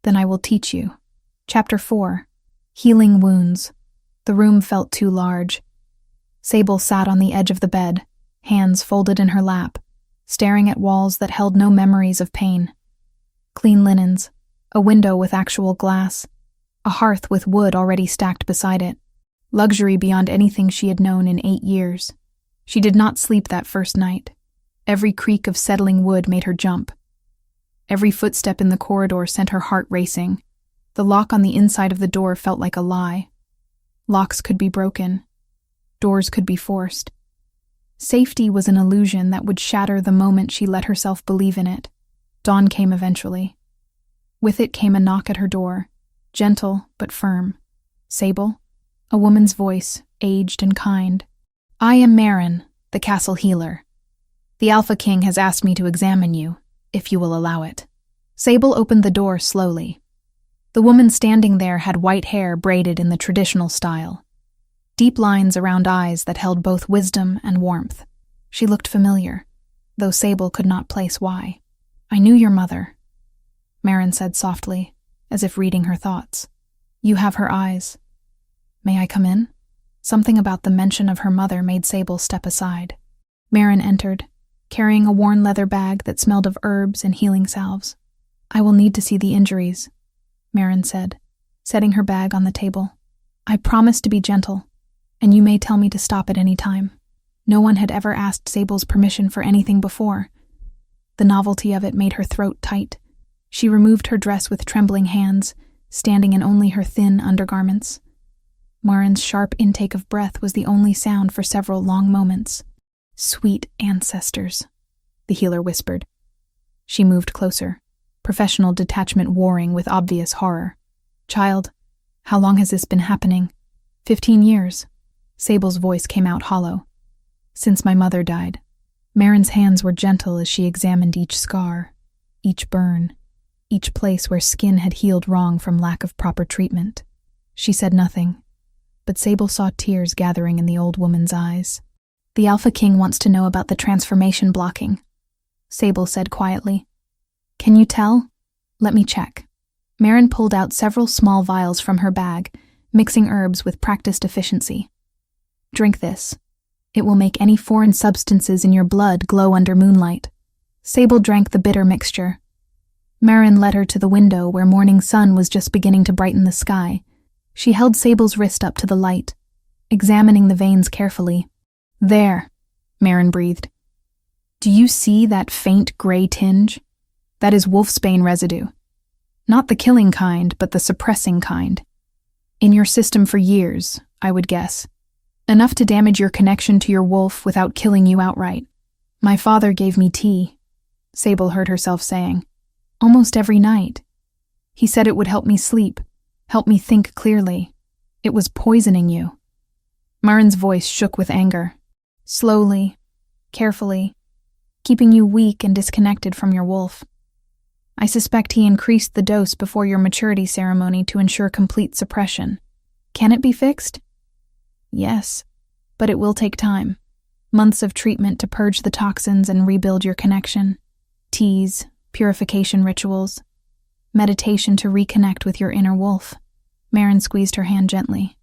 Then I will teach you. Chapter 4. Healing Wounds. The room felt too large. Sable sat on the edge of the bed, hands folded in her lap, staring at walls that held no memories of pain. Clean linens, a window with actual glass, a hearth with wood already stacked beside it. Luxury beyond anything she had known in 8 years. She did not sleep that first night. Every creak of settling wood made her jump. Every footstep in the corridor sent her heart racing. The lock on the inside of the door felt like a lie. Locks could be broken. Doors could be forced. Safety was an illusion that would shatter the moment she let herself believe in it. Dawn came eventually. With it came a knock at her door, gentle but firm. Sable? A woman's voice, aged and kind. I am Marin, the castle healer. The Alpha King has asked me to examine you, if you will allow it. Sable opened the door slowly. The woman standing there had white hair braided in the traditional style. Deep lines around eyes that held both wisdom and warmth. She looked familiar, though Sable could not place why. I knew your mother, Marin said softly, as if reading her thoughts. You have her eyes. May I come in? Something about the mention of her mother made Sable step aside. Marin entered, carrying a worn leather bag that smelled of herbs and healing salves. I will need to see the injuries, Marin said, setting her bag on the table. I promise to be gentle, and you may tell me to stop at any time. No one had ever asked Sable's permission for anything before. The novelty of it made her throat tight. She removed her dress with trembling hands, standing in only her thin undergarments. Marin's sharp intake of breath was the only sound for several long moments. Sweet ancestors, the healer whispered. She moved closer, professional detachment warring with obvious horror. Child, how long has this been happening? 15 years. Sable's voice came out hollow. Since my mother died. Marin's hands were gentle as she examined each scar, each burn, each place where skin had healed wrong from lack of proper treatment. She said nothing, but Sable saw tears gathering in the old woman's eyes. The Alpha King wants to know about the transformation blocking, Sable said quietly. Can you tell? Let me check. Marin pulled out several small vials from her bag, mixing herbs with practiced efficiency. Drink this. It will make any foreign substances in your blood glow under moonlight. Sable drank the bitter mixture. Marin led her to the window where morning sun was just beginning to brighten the sky. She held Sable's wrist up to the light, examining the veins carefully. There, Marin breathed. Do you see that faint gray tinge? That is wolfsbane residue. Not the killing kind, but the suppressing kind. In your system for years, I would guess. Enough to damage your connection to your wolf without killing you outright. My father gave me tea, Sable heard herself saying. Almost every night. He said it would help me sleep, help me think clearly. It was poisoning you. Marin's voice shook with anger. Slowly, carefully, keeping you weak and disconnected from your wolf. I suspect he increased the dose before your maturity ceremony to ensure complete suppression. Can it be fixed? Yes, but it will take time. Months of treatment to purge the toxins and rebuild your connection. Teas, purification rituals, meditation to reconnect with your inner wolf. Marin squeezed her hand gently.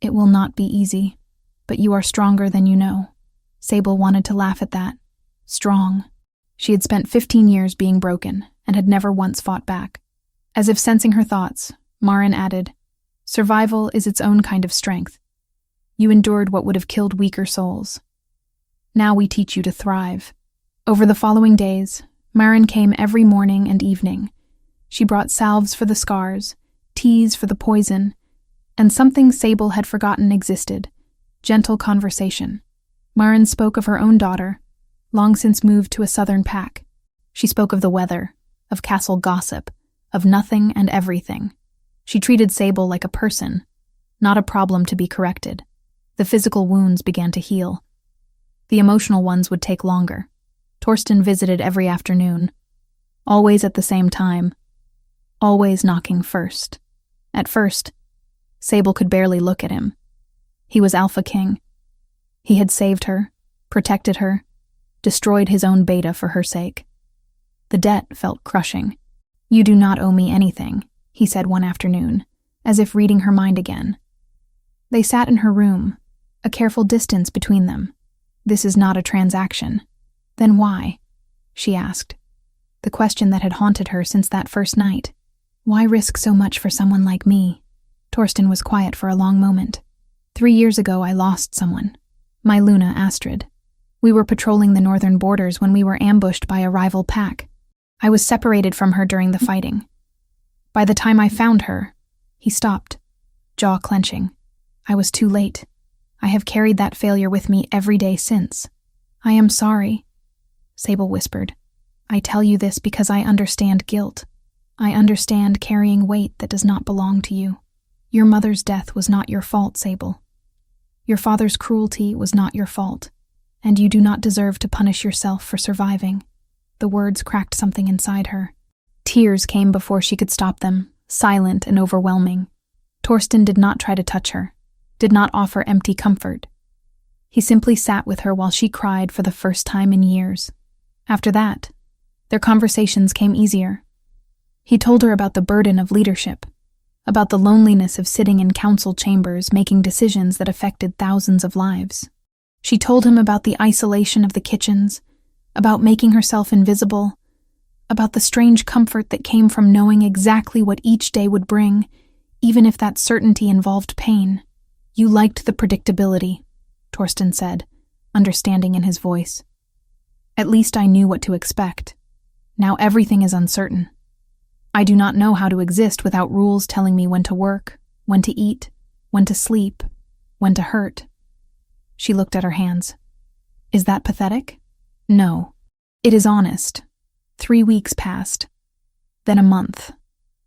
It will not be easy, but you are stronger than you know. Sable wanted to laugh at that. Strong. She had spent 15 years being broken and had never once fought back. As if sensing her thoughts, Marin added, Survival is its own kind of strength. You endured what would have killed weaker souls. Now we teach you to thrive. Over the following days, Marin came every morning and evening. She brought salves for the scars, teas for the poison, and something Sable had forgotten existed, gentle conversation. Marin spoke of her own daughter, long since moved to a southern pack. She spoke of the weather, of castle gossip, of nothing and everything. She treated Sable like a person, not a problem to be corrected. The physical wounds began to heal. The emotional ones would take longer. Torsten visited every afternoon, always at the same time, always knocking first. At first, Sable could barely look at him. He was Alpha King. He had saved her, protected her, destroyed his own beta for her sake. The debt felt crushing. "You do not owe me anything," he said one afternoon, as if reading her mind again. They sat in her room, a careful distance between them. "This is not a transaction." "Then why?" she asked, the question that had haunted her since that first night. "Why risk so much for someone like me?" Torsten was quiet for a long moment. 3 years ago, I lost someone. My Luna, Astrid. We were patrolling the northern borders when we were ambushed by a rival pack. I was separated from her during the fighting. By the time I found her, he stopped, jaw clenching. I was too late. I have carried that failure with me every day since. "I am sorry," Sable whispered. "I tell you this because I understand guilt. I understand carrying weight that does not belong to you. Your mother's death was not your fault, Sable. Your father's cruelty was not your fault, and you do not deserve to punish yourself for surviving." The words cracked something inside her. Tears came before she could stop them, silent and overwhelming. Torsten did not try to touch her, did not offer empty comfort. He simply sat with her while she cried for the first time in years. After that, their conversations came easier. He told her about the burden of leadership, about the loneliness of sitting in council chambers making decisions that affected thousands of lives. She told him about the isolation of the kitchens, about making herself invisible, about the strange comfort that came from knowing exactly what each day would bring, even if that certainty involved pain. "You liked the predictability," Torsten said, understanding in his voice. "At least I knew what to expect. Now everything is uncertain. I do not know how to exist without rules telling me when to work, when to eat, when to sleep, when to hurt." She looked at her hands. "Is that pathetic?" "No. It is honest." 3 weeks passed. Then a month.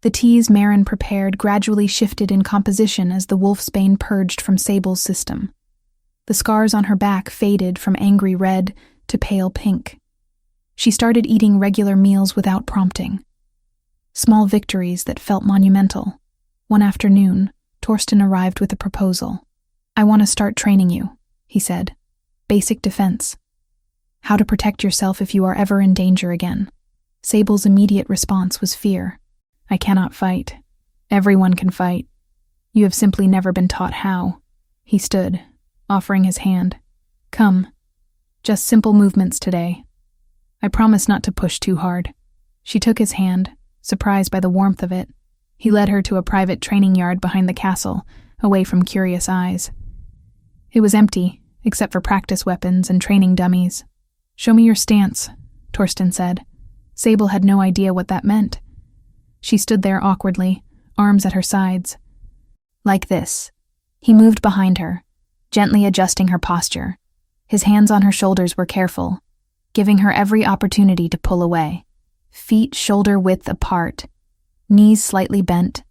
The teas Maren prepared gradually shifted in composition as the wolfsbane purged from Sable's system. The scars on her back faded from angry red to pale pink. She started eating regular meals without prompting. Small victories that felt monumental. One afternoon, Torsten arrived with a proposal. "I want to start training you," he said. "Basic defense. How to protect yourself if you are ever in danger again." Sable's immediate response was fear. "I cannot fight. Everyone can fight. You have simply never been taught how." He stood, offering his hand. "Come. Just simple movements today. I promise not to push too hard." She took his hand, surprised by the warmth of it. He led her to a private training yard behind the castle, away from curious eyes. It was empty, except for practice weapons and training dummies. "Show me your stance," Torsten said. Sable had no idea what that meant. She stood there awkwardly, arms at her sides. "Like this." He moved behind her, gently adjusting her posture. His hands on her shoulders were careful, giving her every opportunity to pull away. Feet shoulder-width apart, knees slightly bent.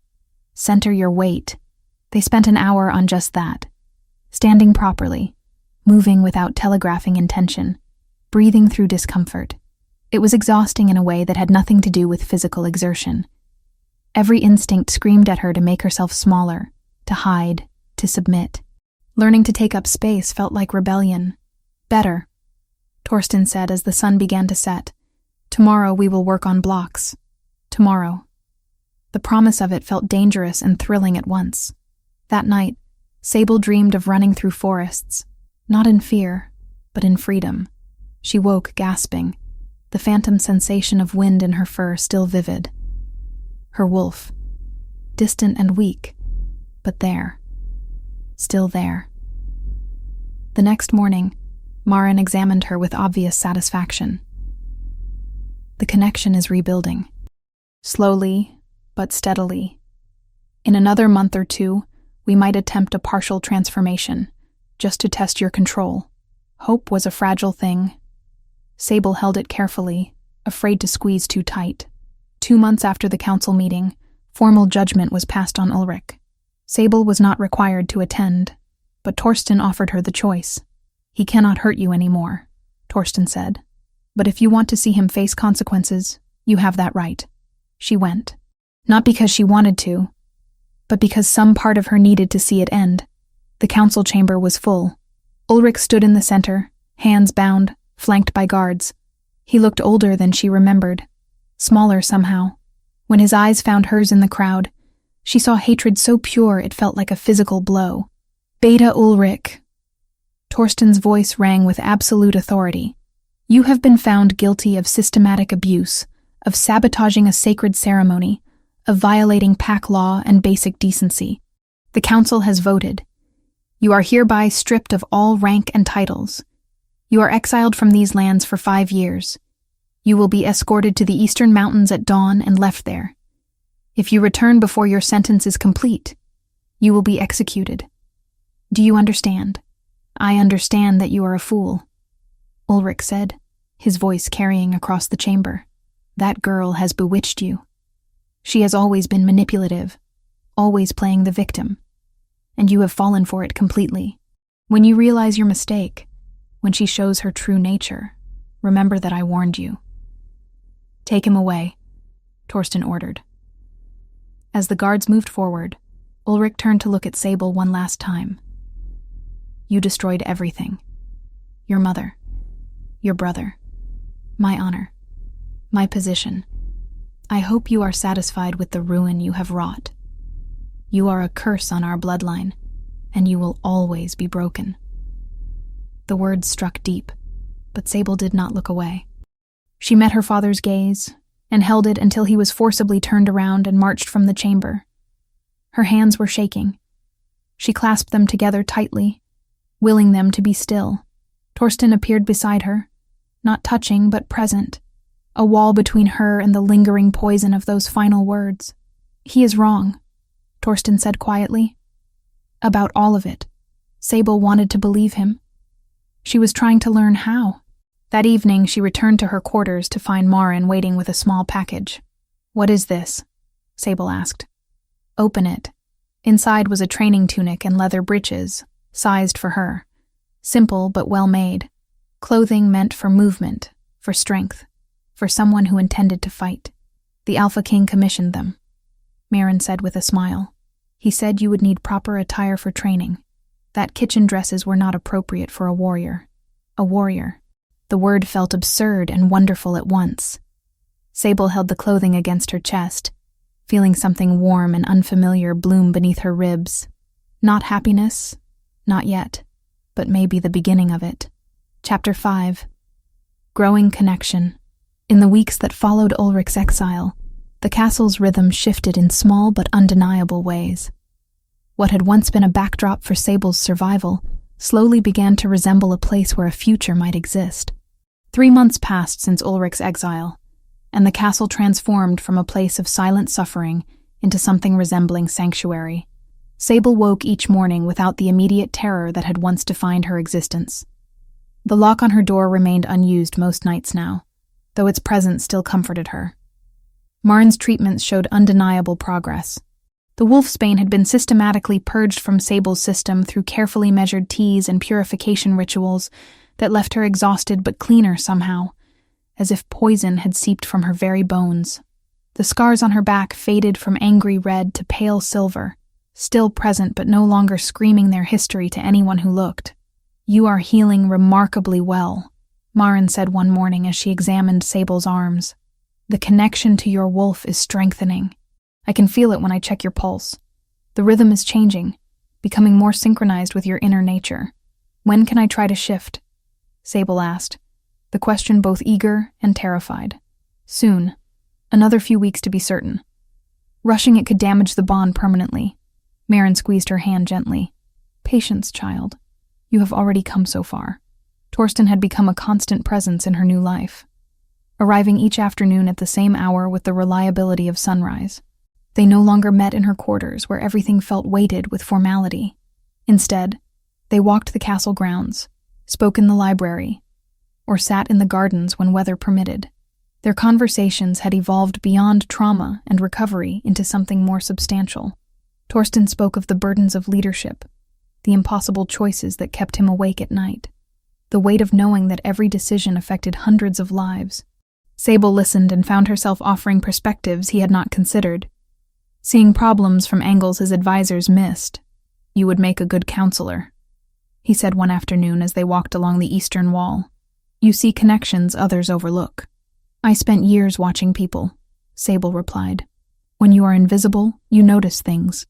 Center your weight. They spent an hour on just that. Standing properly, moving without telegraphing intention, breathing through discomfort. It was exhausting in a way that had nothing to do with physical exertion. Every instinct screamed at her to make herself smaller, to hide, to submit. Learning to take up space felt like rebellion. "Better," Torsten said as the sun began to set. "Tomorrow we will work on blocks. Tomorrow." The promise of it felt dangerous and thrilling at once. That night, Sable dreamed of running through forests, not in fear, but in freedom. She woke gasping, the phantom sensation of wind in her fur still vivid. Her wolf, distant and weak, but there, still there. The next morning, Maren examined her with obvious satisfaction. "The connection is rebuilding. Slowly, but steadily. In another month or 2, we might attempt a partial transformation, just to test your control." Hope was a fragile thing. Sable held it carefully, afraid to squeeze too tight. 2 months after the council meeting, formal judgment was passed on Ulrich. Sable was not required to attend, but Torsten offered her the choice. "He cannot hurt you anymore," Torsten said. "But if you want to see him face consequences, you have that right." She went. Not because she wanted to, but because some part of her needed to see it end. The council chamber was full. Ulrich stood in the center, hands bound, flanked by guards. He looked older than she remembered, smaller somehow, When his eyes found hers in the crowd, she saw hatred so pure it felt like a physical blow. "Beta Ulrich." Torsten's voice rang with absolute authority. "You have been found guilty of systematic abuse, of sabotaging a sacred ceremony, of violating pack law and basic decency. The council has voted. You are hereby stripped of all rank and titles. You are exiled from these lands for 5 years. You will be escorted to the eastern mountains at dawn and left there. If you return before your sentence is complete, you will be executed. Do you understand?" "I understand that you are a fool," Ulrich said, his voice carrying across the chamber. "That girl has bewitched you. She has always been manipulative, always playing the victim, and you have fallen for it completely. When you realize your mistake, when she shows her true nature, remember that I warned you." "Take him away," Torsten ordered. As the guards moved forward, Ulrich turned to look at Sable one last time. "You destroyed everything. Your mother, your brother, my honor, my position. I hope you are satisfied with the ruin you have wrought. You are a curse on our bloodline, and you will always be broken." The words struck deep, but Sable did not look away. She met her father's gaze and held it until he was forcibly turned around and marched from the chamber. Her hands were shaking. She clasped them together tightly, willing them to be still. Torsten appeared beside her, not touching but present, a wall between her and the lingering poison of those final words. "He is wrong," Torsten said quietly. About all of it, Sable wanted to believe him. She was trying to learn how. That evening, she returned to her quarters to find Marin waiting with a small package. "What is this?" Sable asked. "Open it." Inside was a training tunic and leather breeches, sized for her. Simple but well made. Clothing meant for movement, for strength, for someone who intended to fight. "The Alpha King commissioned them," Marin said with a smile. "He said you would need proper attire for training. That kitchen dresses were not appropriate for a warrior." A warrior. The word felt absurd and wonderful at once. Sable held the clothing against her chest, feeling something warm and unfamiliar bloom beneath her ribs. Not happiness, not yet, but maybe the beginning of it. Chapter 5. Growing connection. In the weeks that followed Ulrich's exile, the castle's rhythm shifted in small but undeniable ways. What had once been a backdrop for Sable's survival slowly began to resemble a place where a future might exist. 3 months passed since Ulrich's exile, and the castle transformed from a place of silent suffering into something resembling sanctuary. Sable woke each morning without the immediate terror that had once defined her existence. The lock on her door remained unused most nights now, though its presence still comforted her. Marin's treatments showed undeniable progress. The wolfsbane had been systematically purged from Sable's system through carefully measured teas and purification rituals that left her exhausted but cleaner somehow, as if poison had seeped from her very bones. The scars on her back faded from angry red to pale silver, still present but no longer screaming their history to anyone who looked. "You are healing remarkably well," Marin said one morning as she examined Sable's arms. "The connection to your wolf is strengthening. I can feel it when I check your pulse. The rhythm is changing, becoming more synchronized with your inner nature. When can I try to shift?" Sable asked, the question both eager and terrified. "Soon. Another few weeks to be certain. Rushing it could damage the bond permanently." Marin squeezed her hand gently. "Patience, child. You have already come so far." Torsten had become a constant presence in her new life, arriving each afternoon at the same hour with the reliability of sunrise. They no longer met in her quarters where everything felt weighted with formality. Instead, they walked the castle grounds, spoke in the library, or sat in the gardens when weather permitted. Their conversations had evolved beyond trauma and recovery into something more substantial. Torsten spoke of the burdens of leadership, the impossible choices that kept him awake at night, the weight of knowing that every decision affected hundreds of lives. Sable listened and found herself offering perspectives he had not considered, seeing problems from angles his advisors missed. "You would make a good counselor," he said one afternoon as they walked along the eastern wall. "You see connections others overlook." "I spent years watching people," Sable replied, When you are invisible, you notice things.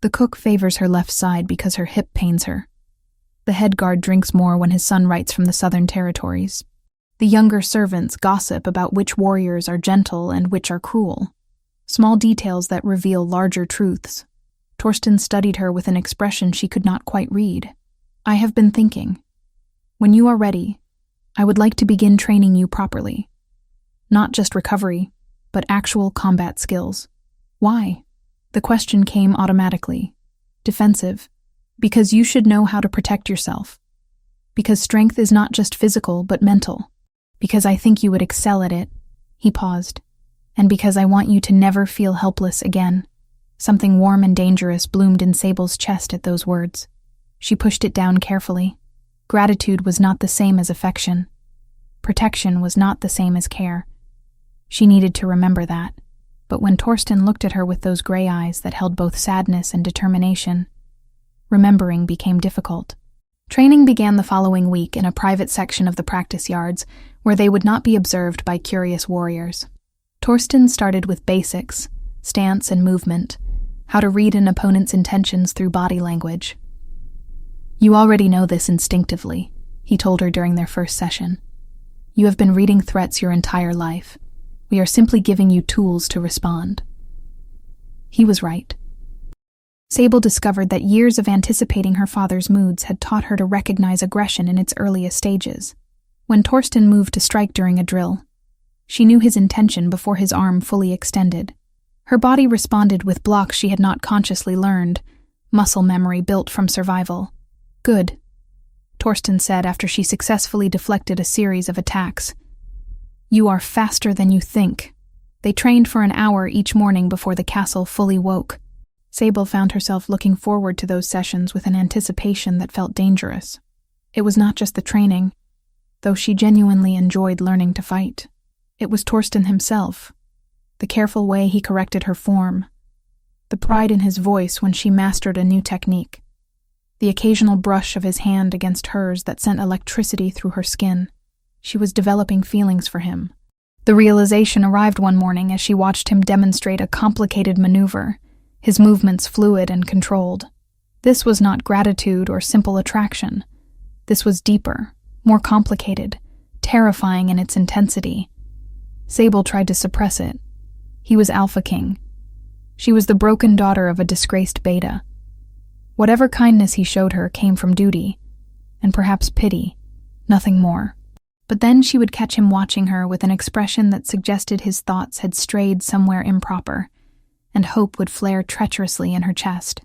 The cook favors her left side because her hip pains her. The head guard drinks more when his son writes from the southern territories. The younger servants gossip about which warriors are gentle and which are cruel. Small details that reveal larger truths. Torsten studied her with an expression she could not quite read. I have been thinking. When you are ready, I would like to begin training you properly. Not just recovery, but actual combat skills. Why? The question came automatically. Defensive. Because you should know how to protect yourself. Because strength is not just physical, but mental. Because I think you would excel at it. He paused. And because I want you to never feel helpless again. Something warm and dangerous bloomed in Sable's chest at those words. She pushed it down carefully. Gratitude was not the same as affection. Protection was not the same as care. She needed to remember that. But when Torsten looked at her with those gray eyes that held both sadness and determination, remembering became difficult. Training began the following week in a private section of the practice yards where they would not be observed by curious warriors. Torsten started with basics, stance and movement, how to read an opponent's intentions through body language. You already know this instinctively, he told her during their first session. You have been reading threats your entire life. We are simply giving you tools to respond. He was right. Sable discovered that years of anticipating her father's moods had taught her to recognize aggression in its earliest stages. When Torsten moved to strike during a drill, she knew his intention before his arm fully extended. Her body responded with blocks she had not consciously learned, muscle memory built from survival. Good, Torsten said after she successfully deflected a series of attacks. You are faster than you think. They trained for an hour each morning before the castle fully woke. Sable found herself looking forward to those sessions with an anticipation that felt dangerous. It was not just the training, though she genuinely enjoyed learning to fight. It was Torsten himself, the careful way he corrected her form, the pride in his voice when she mastered a new technique, the occasional brush of his hand against hers that sent electricity through her skin. She was developing feelings for him. The realization arrived one morning as she watched him demonstrate a complicated maneuver, his movements fluid and controlled. This was not gratitude or simple attraction. This was deeper, more complicated, terrifying in its intensity. Sable tried to suppress it. He was Alpha King. She was the broken daughter of a disgraced beta. Whatever kindness he showed her came from duty, and perhaps pity, nothing more. But then she would catch him watching her with an expression that suggested his thoughts had strayed somewhere improper, and hope would flare treacherously in her chest.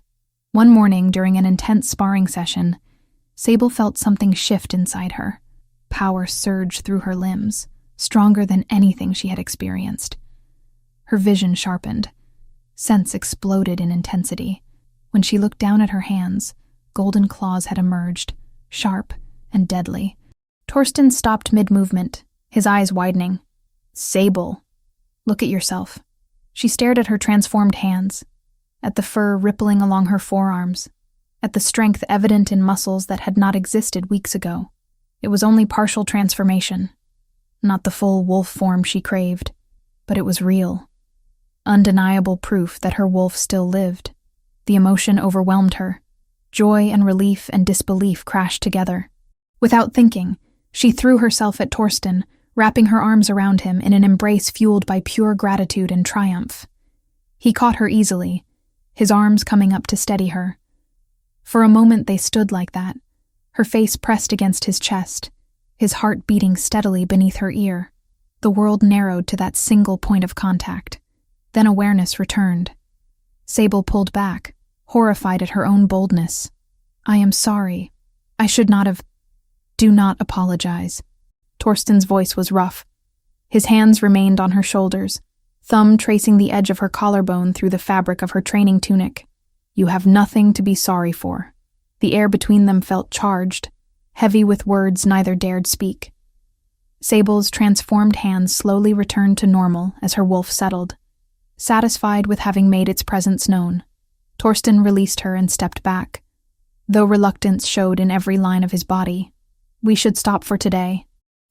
One morning, during an intense sparring session, Sable felt something shift inside her. Power surged through her limbs, stronger than anything she had experienced. Her vision sharpened. Sense exploded in intensity. When she looked down at her hands, golden claws had emerged, sharp and deadly. Torsten stopped mid-movement, his eyes widening. Sable, look at yourself. She stared at her transformed hands, at the fur rippling along her forearms, at the strength evident in muscles that had not existed weeks ago. It was only partial transformation, not the full wolf form she craved, but it was real. Undeniable proof that her wolf still lived. The emotion overwhelmed her. Joy and relief and disbelief crashed together. Without thinking, she threw herself at Torsten, wrapping her arms around him in an embrace fueled by pure gratitude and triumph. He caught her easily, his arms coming up to steady her. For a moment they stood like that, her face pressed against his chest, his heart beating steadily beneath her ear. The world narrowed to that single point of contact. Then awareness returned. Sable pulled back, horrified at her own boldness. I am sorry. I should not have. Do not apologize. Torsten's voice was rough. His hands remained on her shoulders, thumb tracing the edge of her collarbone through the fabric of her training tunic. You have nothing to be sorry for. The air between them felt charged, heavy with words neither dared speak. Sable's transformed hands slowly returned to normal as her wolf settled. Satisfied with having made its presence known, Torsten released her and stepped back, though reluctance showed in every line of his body. We should stop for today.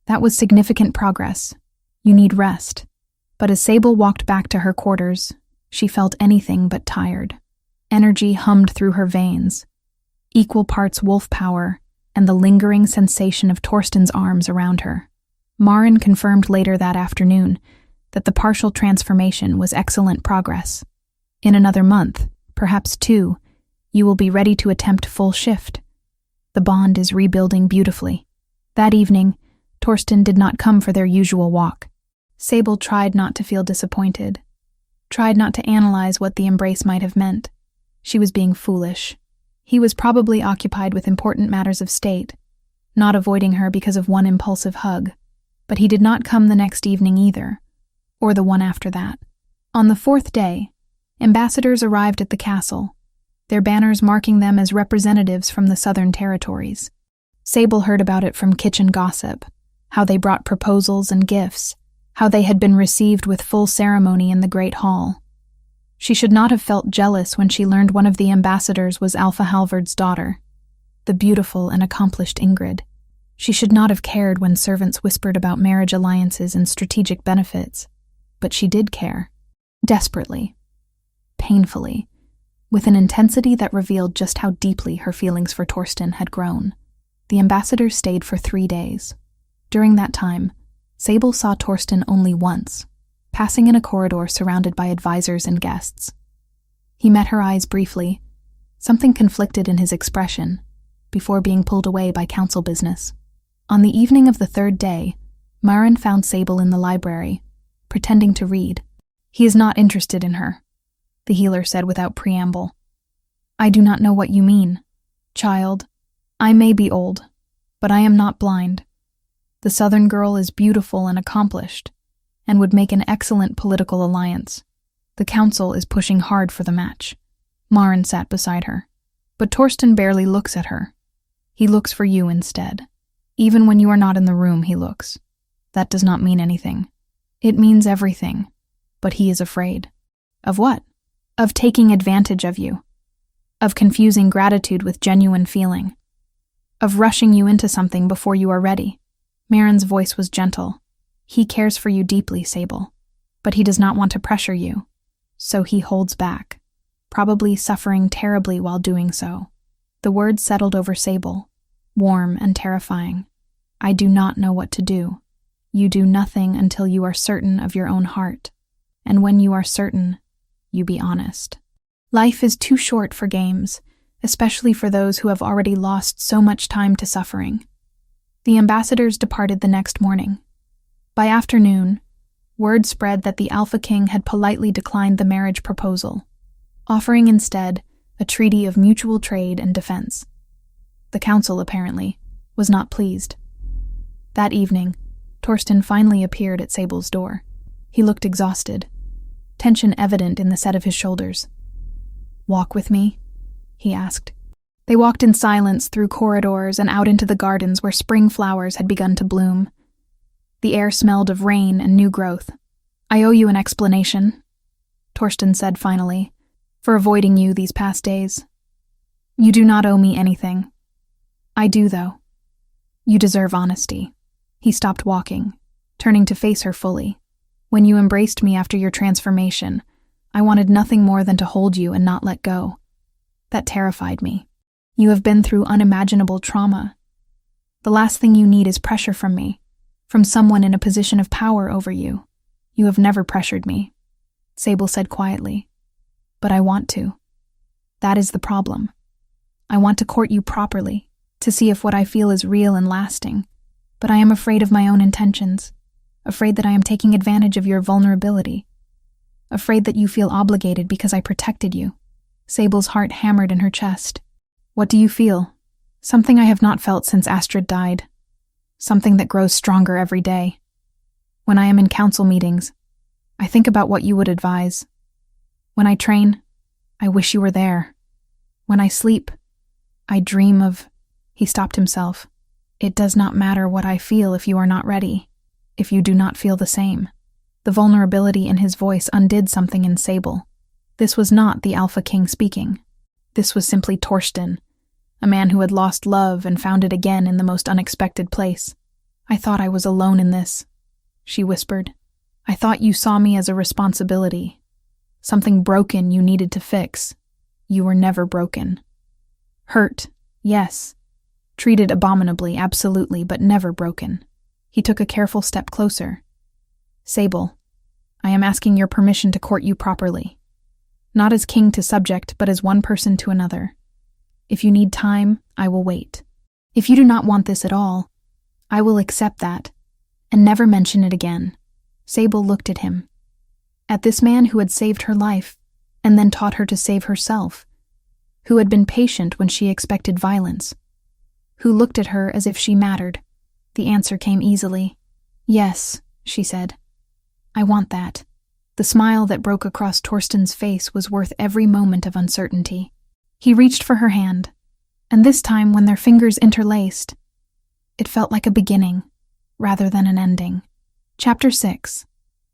That was significant progress. You need rest. But as Sable walked back to her quarters, She felt anything but tired. Energy hummed through her veins, equal parts wolf power and the lingering sensation of Torsten's arms around her. Maren confirmed later that afternoon that the partial transformation was excellent progress. In another month, perhaps 2, you will be ready to attempt full shift. The bond is rebuilding beautifully. That evening, Torsten did not come for their usual walk. Sable tried not to feel disappointed, tried not to analyze what the embrace might have meant. She was being foolish. He was probably occupied with important matters of state, not avoiding her because of one impulsive hug. But he did not come the next evening either, or the one after that. On the 4th day, ambassadors arrived at the castle, their banners marking them as representatives from the southern territories. Sable heard about it from kitchen gossip, how they brought proposals and gifts, how they had been received with full ceremony in the great hall. She should not have felt jealous when she learned one of the ambassadors was Alpha Halvard's daughter, the beautiful and accomplished Ingrid. She should not have cared when servants whispered about marriage alliances and strategic benefits, but she did care, desperately, painfully, with an intensity that revealed just how deeply her feelings for Torsten had grown. The ambassadors stayed for 3 days. During that time, Sable saw Torsten only once, passing in a corridor surrounded by advisors and guests. He met her eyes briefly, something conflicted in his expression, before being pulled away by council business. On the evening of the 3rd day, Maren found Sable in the library, pretending to read. "He is not interested in her," the healer said without preamble. "I do not know what you mean, child. I may be old, but I am not blind. The southern girl is beautiful and accomplished, and would make an excellent political alliance. The council is pushing hard for the match." Maren sat beside her. "But Torsten barely looks at her. He looks for you instead. Even when you are not in the room, he looks. That does not mean anything. It means everything. But he is afraid." "Of what?" "Of taking advantage of you. Of confusing gratitude with genuine feeling. Of rushing you into something before you are ready." Maren's voice was gentle. "He cares for you deeply, Sable, but he does not want to pressure you. So he holds back, probably suffering terribly while doing so." The words settled over Sable, warm and terrifying. "I do not know what to do. You do nothing until you are certain of your own heart. And when you are certain, you be honest. Life is too short for games, especially for those who have already lost so much time to suffering." The ambassadors departed the next morning. By afternoon, word spread that the Alpha King had politely declined the marriage proposal, offering instead a treaty of mutual trade and defense. The council, apparently, was not pleased. That evening, Torsten finally appeared at Sable's door. He looked exhausted, tension evident in the set of his shoulders. "Walk with me?" he asked. They walked in silence through corridors and out into the gardens where spring flowers had begun to bloom. The air smelled of rain and new growth. "I owe you an explanation," Torsten said finally, "for avoiding you these past days." "You do not owe me anything." "I do, though. You deserve honesty." He stopped walking, turning to face her fully. "When you embraced me after your transformation, I wanted nothing more than to hold you and not let go. That terrified me. You have been through unimaginable trauma. The last thing you need is pressure from me, from someone in a position of power over you. You have never pressured me," Sable said quietly. "But I want to. That is the problem. I want to court you properly, to see if what I feel is real and lasting. But I am afraid of my own intentions, afraid that I am taking advantage of your vulnerability, afraid that you feel obligated because I protected you." Sable's heart hammered in her chest. "What do you feel?" "Something I have not felt since Astrid died. Something that grows stronger every day. When I am in council meetings, I think about what you would advise. When I train, I wish you were there. When I sleep, I dream of—" He stopped himself. "It does not matter what I feel if you are not ready, if you do not feel the same." The vulnerability in his voice undid something in Sable. This was not the Alpha King speaking. This was simply Torsten, a man who had lost love and found it again in the most unexpected place. "I thought I was alone in this," she whispered. "I thought you saw me as a responsibility, Something broken you needed to fix. You were never broken. Hurt, yes. Treated abominably, absolutely, but never broken. He took a careful step closer. Sable, I am asking your permission to court you properly. Not as king to subject, but as one person to another. If you need time, I will wait. If you do not want this at all, I will accept that, and never mention it again. Sable looked at him. At this man who had saved her life, and then taught her to save herself, who had been patient when she expected violence, who looked at her as if she mattered. The answer came easily. Yes, she said. I want that. The smile that broke across Torsten's face was worth every moment of uncertainty. He reached for her hand, and this time when their fingers interlaced, it felt like a beginning, rather than an ending. Chapter 6.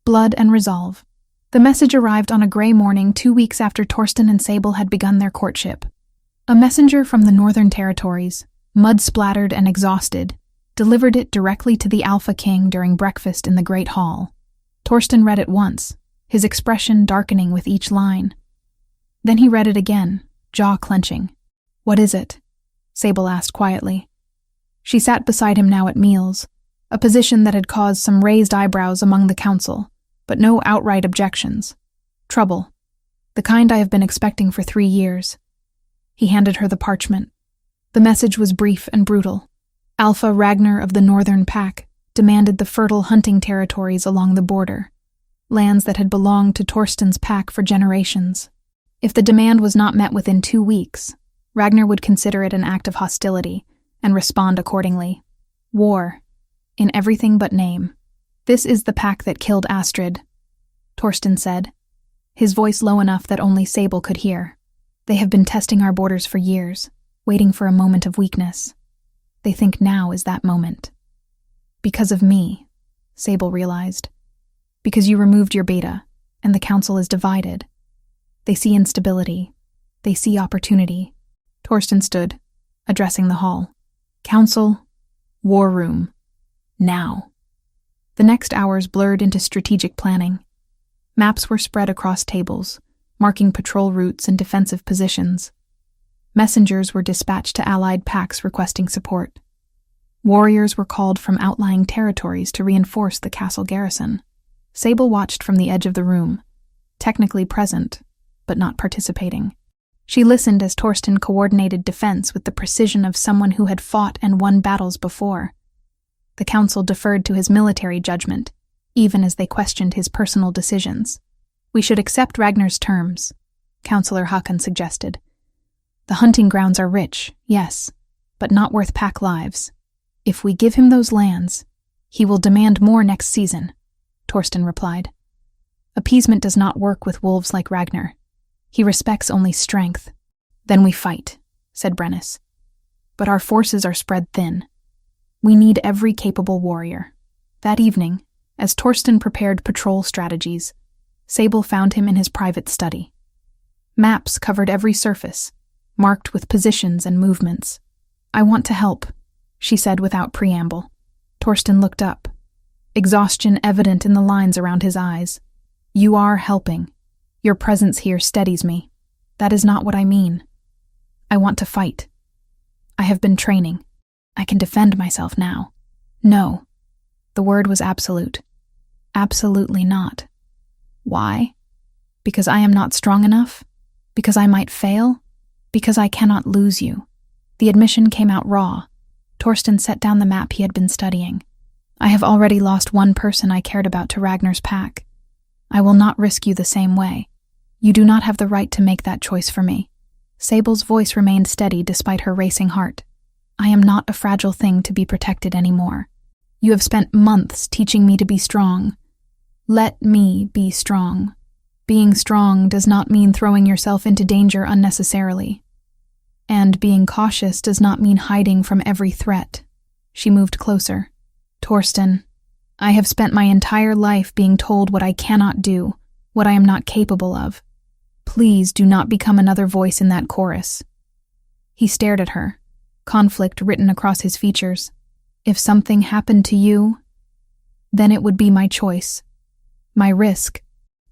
Blood and Resolve. The message arrived on a gray morning 2 weeks after Torsten and Sable had begun their courtship. A messenger from the Northern Territories, mud-splattered and exhausted, delivered it directly to the Alpha King during breakfast in the Great Hall. Torsten read it once, his expression darkening with each line. Then he read it again, jaw clenching. What is it? Sable asked quietly. She sat beside him now at meals, a position that had caused some raised eyebrows among the council, but no outright objections. Trouble. The kind I have been expecting for 3 years. He handed her the parchment. The message was brief and brutal. Alpha Ragnar of the Northern Pack demanded the fertile hunting territories along the border, lands that had belonged to Torsten's pack for generations. If the demand was not met within 2 weeks, Ragnar would consider it an act of hostility and respond accordingly. War, in everything but name. This is the pack that killed Astrid, Torsten said, his voice low enough that only Sable could hear. They have been testing our borders for years, waiting for a moment of weakness. They think now is that moment. Because of me, Sable realized. Because you removed your beta, and the council is divided. They see instability. They see opportunity. Torsten stood, addressing the hall. Council, war room, now. The next hours blurred into strategic planning. Maps were spread across tables, marking patrol routes and defensive positions. Messengers were dispatched to allied packs requesting support. Warriors were called from outlying territories to reinforce the castle garrison. Sable watched from the edge of the room, technically present, but not participating. She listened as Torsten coordinated defense with the precision of someone who had fought and won battles before. The council deferred to his military judgment, even as they questioned his personal decisions. We should accept Ragnar's terms, Councillor Håkon suggested. The hunting grounds are rich, yes, but not worth pack lives. If we give him those lands, he will demand more next season, Torsten replied. Appeasement does not work with wolves like Ragnar. He respects only strength. Then we fight, said Brennus. But our forces are spread thin. We need every capable warrior. That evening, as Torsten prepared patrol strategies, Sable found him in his private study. Maps covered every surface, marked with positions and movements. I want to help, she said without preamble. Torsten looked up, exhaustion evident in the lines around his eyes. You are helping. Your presence here steadies me. That is not what I mean. I want to fight. I have been training. I can defend myself now. No. The word was absolute. Absolutely not. Why? Because I am not strong enough? Because I might fail? Because I cannot lose you. The admission came out raw. Torsten set down the map he had been studying. I have already lost one person I cared about to Ragnar's pack. I will not risk you the same way. You do not have the right to make that choice for me. Sable's voice remained steady despite her racing heart. I am not a fragile thing to be protected anymore. You have spent months teaching me to be strong. Let me be strong. Being strong does not mean throwing yourself into danger unnecessarily. And being cautious does not mean hiding from every threat. She moved closer. Torsten, I have spent my entire life being told what I cannot do, what I am not capable of. Please do not become another voice in that chorus. He stared at her, conflict written across his features. If something happened to you, then it would be my choice, my risk.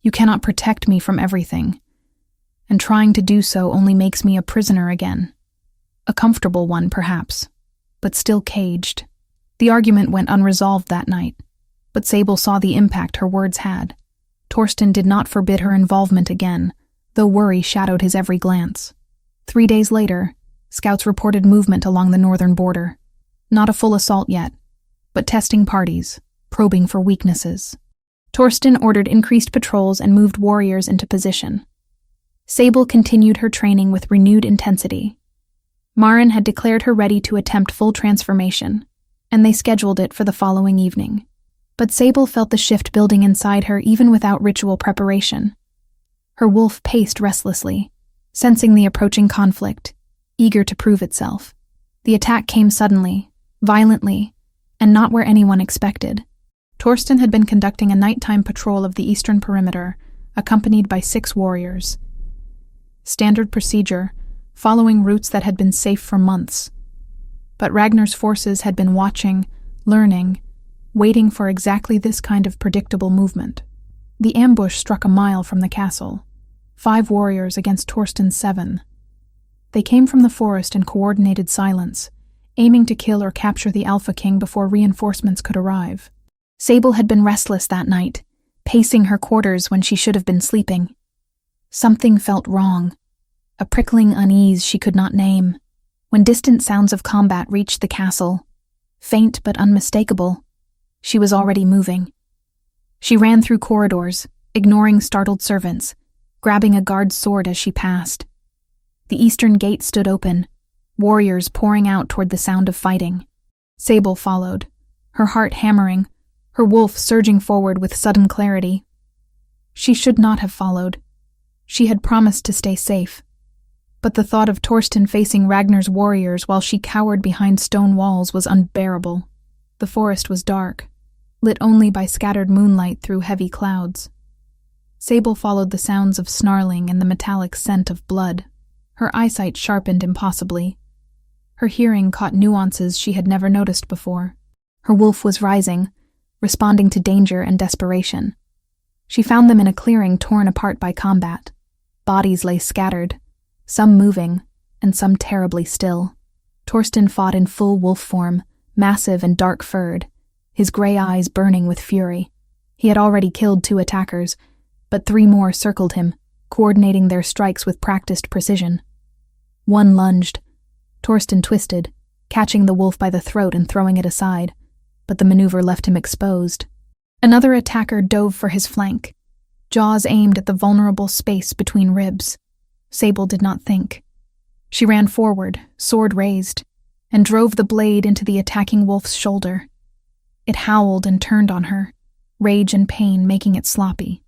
You cannot protect me from everything, and trying to do so only makes me a prisoner again. A comfortable one, perhaps, but still caged. The argument went unresolved that night, but Sable saw the impact her words had. Torsten did not forbid her involvement again, though worry shadowed his every glance. 3 days later, scouts reported movement along the northern border. Not a full assault yet, but testing parties, probing for weaknesses. Torsten ordered increased patrols and moved warriors into position. Sable continued her training with renewed intensity. Maren had declared her ready to attempt full transformation, and they scheduled it for the following evening. But Sable felt the shift building inside her even without ritual preparation. Her wolf paced restlessly, sensing the approaching conflict, eager to prove itself. The attack came suddenly, violently, and not where anyone expected. Torsten had been conducting a nighttime patrol of the eastern perimeter, accompanied by 6 warriors. Standard procedure, following routes that had been safe for months. But Ragnar's forces had been watching, learning, waiting for exactly this kind of predictable movement. The ambush struck a mile from the castle. 5 warriors against Torsten's 7. They came from the forest in coordinated silence, aiming to kill or capture the Alpha King before reinforcements could arrive. Sable had been restless that night, pacing her quarters when she should have been sleeping. Something felt wrong, a prickling unease she could not name. When distant sounds of combat reached the castle, faint but unmistakable, she was already moving. She ran through corridors, ignoring startled servants, grabbing a guard's sword as she passed. The eastern gate stood open, warriors pouring out toward the sound of fighting. Sable followed, her heart hammering, her wolf surging forward with sudden clarity. She should not have followed. She had promised to stay safe. But the thought of Torsten facing Ragnar's warriors while she cowered behind stone walls was unbearable. The forest was dark, lit only by scattered moonlight through heavy clouds. Sable followed the sounds of snarling and the metallic scent of blood. Her eyesight sharpened impossibly. Her hearing caught nuances she had never noticed before. Her wolf was rising, responding to danger and desperation. She found them in a clearing torn apart by combat. Bodies lay scattered, some moving, and some terribly still. Torsten fought in full wolf form, massive and dark-furred, his gray eyes burning with fury. He had already killed 2 attackers, but 3 more circled him, coordinating their strikes with practiced precision. One lunged. Torsten twisted, catching the wolf by the throat and throwing it aside, but the maneuver left him exposed. Another attacker dove for his flank, jaws aimed at the vulnerable space between ribs. Sable did not think. She ran forward, sword raised, and drove the blade into the attacking wolf's shoulder. It howled and turned on her, rage and pain making it sloppy.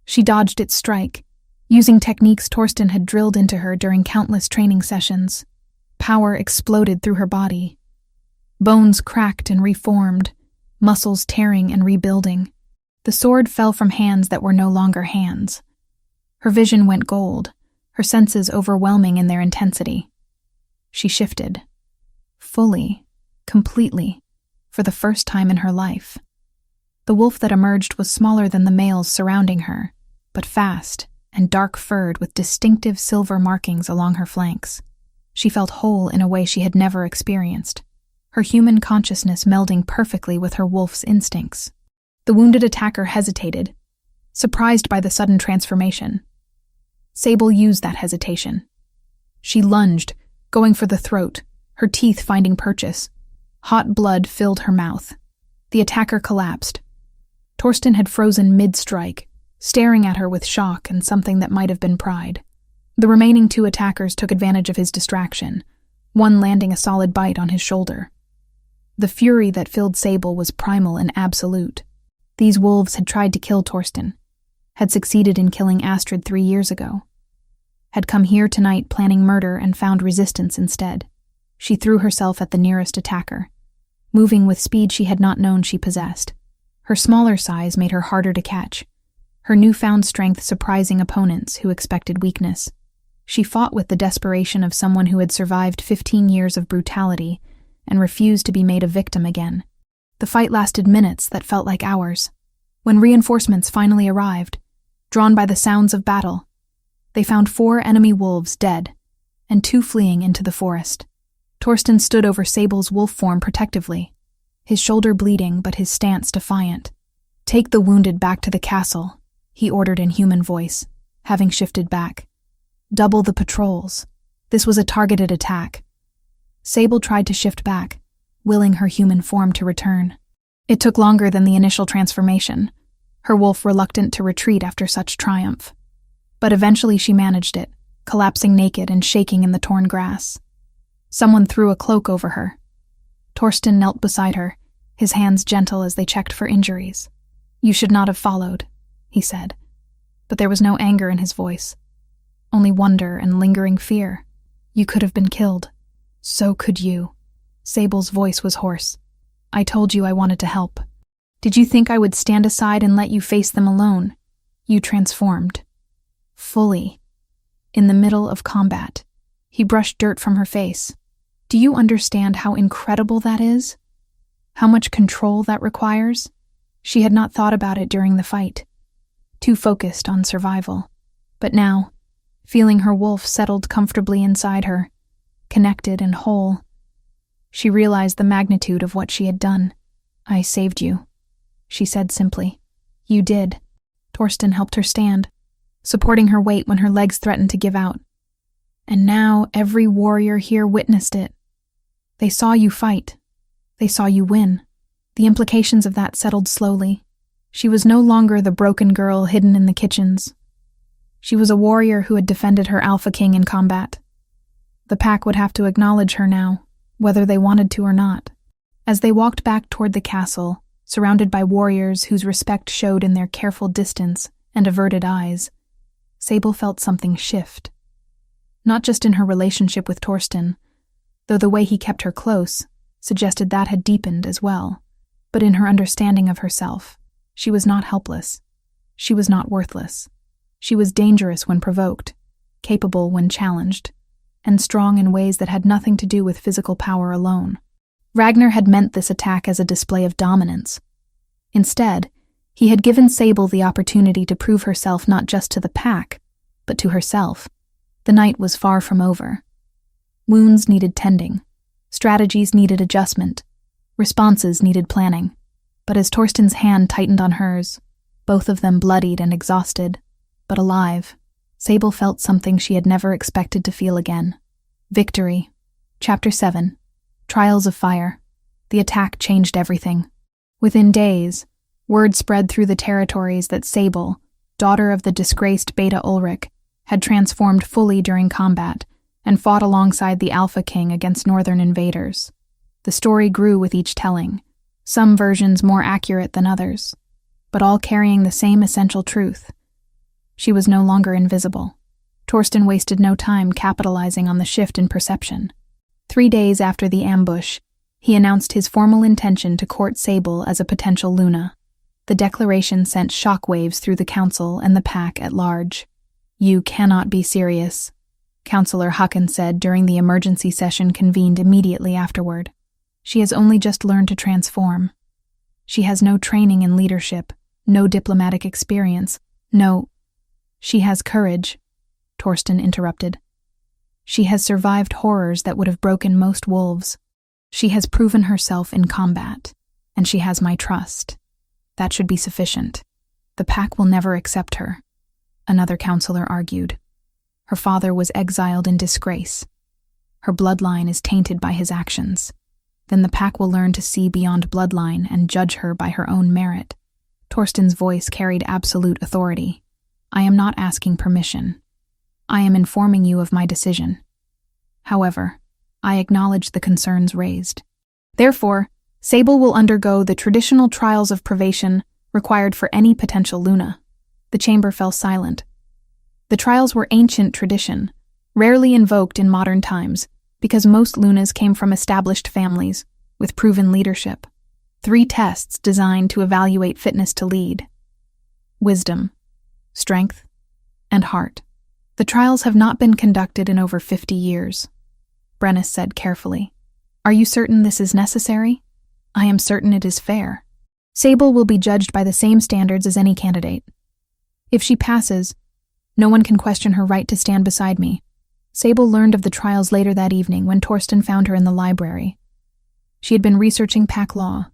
She dodged its strike, using techniques Torsten had drilled into her during countless training sessions. Power exploded through her body. Bones cracked and reformed, muscles tearing and rebuilding. The sword fell from hands that were no longer hands. Her vision went gold, her senses overwhelming in their intensity. She shifted. Fully, completely, for the first time in her life. The wolf that emerged was smaller than the males surrounding her, but fast and dark-furred with distinctive silver markings along her flanks. She felt whole in a way she had never experienced, her human consciousness melding perfectly with her wolf's instincts. The wounded attacker hesitated, surprised by the sudden transformation. Sable used that hesitation. She lunged, going for the throat, her teeth finding purchase. Hot blood filled her mouth. The attacker collapsed. Torsten had frozen mid-strike, staring at her with shock and something that might have been pride. The remaining 2 attackers took advantage of his distraction, one landing a solid bite on his shoulder. The fury that filled Sable was primal and absolute. These wolves had tried to kill Torsten, had succeeded in killing Astrid 3 years ago, had come here tonight planning murder and found resistance instead. She threw herself at the nearest attacker, moving with speed she had not known she possessed. Her smaller size made her harder to catch, her newfound strength surprising opponents who expected weakness. She fought with the desperation of someone who had survived 15 years of brutality and refused to be made a victim again. The fight lasted minutes that felt like hours. When reinforcements finally arrived, drawn by the sounds of battle. They found 4 enemy wolves dead, and 2 fleeing into the forest. Torsten stood over Sable's wolf form protectively, his shoulder bleeding but his stance defiant. "Take the wounded back to the castle," he ordered in human voice, having shifted back. "Double the patrols." This was a targeted attack. Sable tried to shift back, willing her human form to return. It took longer than the initial transformation, her wolf reluctant to retreat after such triumph. But eventually she managed it, collapsing naked and shaking in the torn grass. Someone threw a cloak over her. Torsten knelt beside her, his hands gentle as they checked for injuries. "You should not have followed," he said. But there was no anger in his voice, only wonder and lingering fear. "You could have been killed. So could you." Sable's voice was hoarse. "I told you I wanted to help. Did you think I would stand aside and let you face them alone? You transformed. Fully. In the middle of combat." He brushed dirt from her face. "Do you understand how incredible that is? How much control that requires?" She had not thought about it during the fight, too focused on survival. But now, feeling her wolf settled comfortably inside her, connected and whole, she realized the magnitude of what she had done. "I saved you," she said simply. "You did." Torsten helped her stand, supporting her weight when her legs threatened to give out. "And now every warrior here witnessed it. They saw you fight. They saw you win." The implications of that settled slowly. She was no longer the broken girl hidden in the kitchens. She was a warrior who had defended her alpha king in combat. The pack would have to acknowledge her now, whether they wanted to or not. As they walked back toward the castle, surrounded by warriors whose respect showed in their careful distance and averted eyes, Sable felt something shift. Not just in her relationship with Torsten, though the way he kept her close suggested that had deepened as well, but in her understanding of herself. She was not helpless. She was not worthless. She was dangerous when provoked, capable when challenged, and strong in ways that had nothing to do with physical power alone. Ragnar had meant this attack as a display of dominance. Instead, he had given Sable the opportunity to prove herself not just to the pack, but to herself. The night was far from over. Wounds needed tending. Strategies needed adjustment. Responses needed planning. But as Torsten's hand tightened on hers, both of them bloodied and exhausted, but alive, Sable felt something she had never expected to feel again. Victory. Chapter 7. Trials of Fire. The attack changed everything. Within days, word spread through the territories that Sable, daughter of the disgraced Beta Ulrich, had transformed fully during combat and fought alongside the Alpha King against northern invaders. The story grew with each telling, some versions more accurate than others, but all carrying the same essential truth. She was no longer invisible. Torsten wasted no time capitalizing on the shift in perception. 3 days after the ambush, he announced his formal intention to court Sable as a potential Luna. The declaration sent shockwaves through the council and the pack at large. "You cannot be serious," Councillor Hakan said during the emergency session convened immediately afterward. "She has only just learned to transform. She has no training in leadership, no diplomatic experience, no—" "She has courage," Torsten interrupted. "She has survived horrors that would have broken most wolves. She has proven herself in combat, and she has my trust. That should be sufficient. The pack will never accept her," another counselor argued. "Her father was exiled in disgrace. Her bloodline is tainted by his actions. Then the pack will learn to see beyond bloodline and judge her by her own merit." Torsten's voice carried absolute authority. "I am not asking permission. I am informing you of my decision. However, I acknowledge the concerns raised. Therefore, Sable will undergo the traditional trials of privation required for any potential Luna." The chamber fell silent. The trials were ancient tradition, rarely invoked in modern times, because most Lunas came from established families with proven leadership. 3 tests designed to evaluate fitness to lead: wisdom, strength, and heart. The trials have not been conducted in over 50 years, Brennis said carefully. "Are you certain this is necessary?" "I am certain it is fair. Sable will be judged by the same standards as any candidate." If she passes, no one can question her right to stand beside me. Sable learned of the trials later that evening when Torsten found her in the library. She had been researching pack law,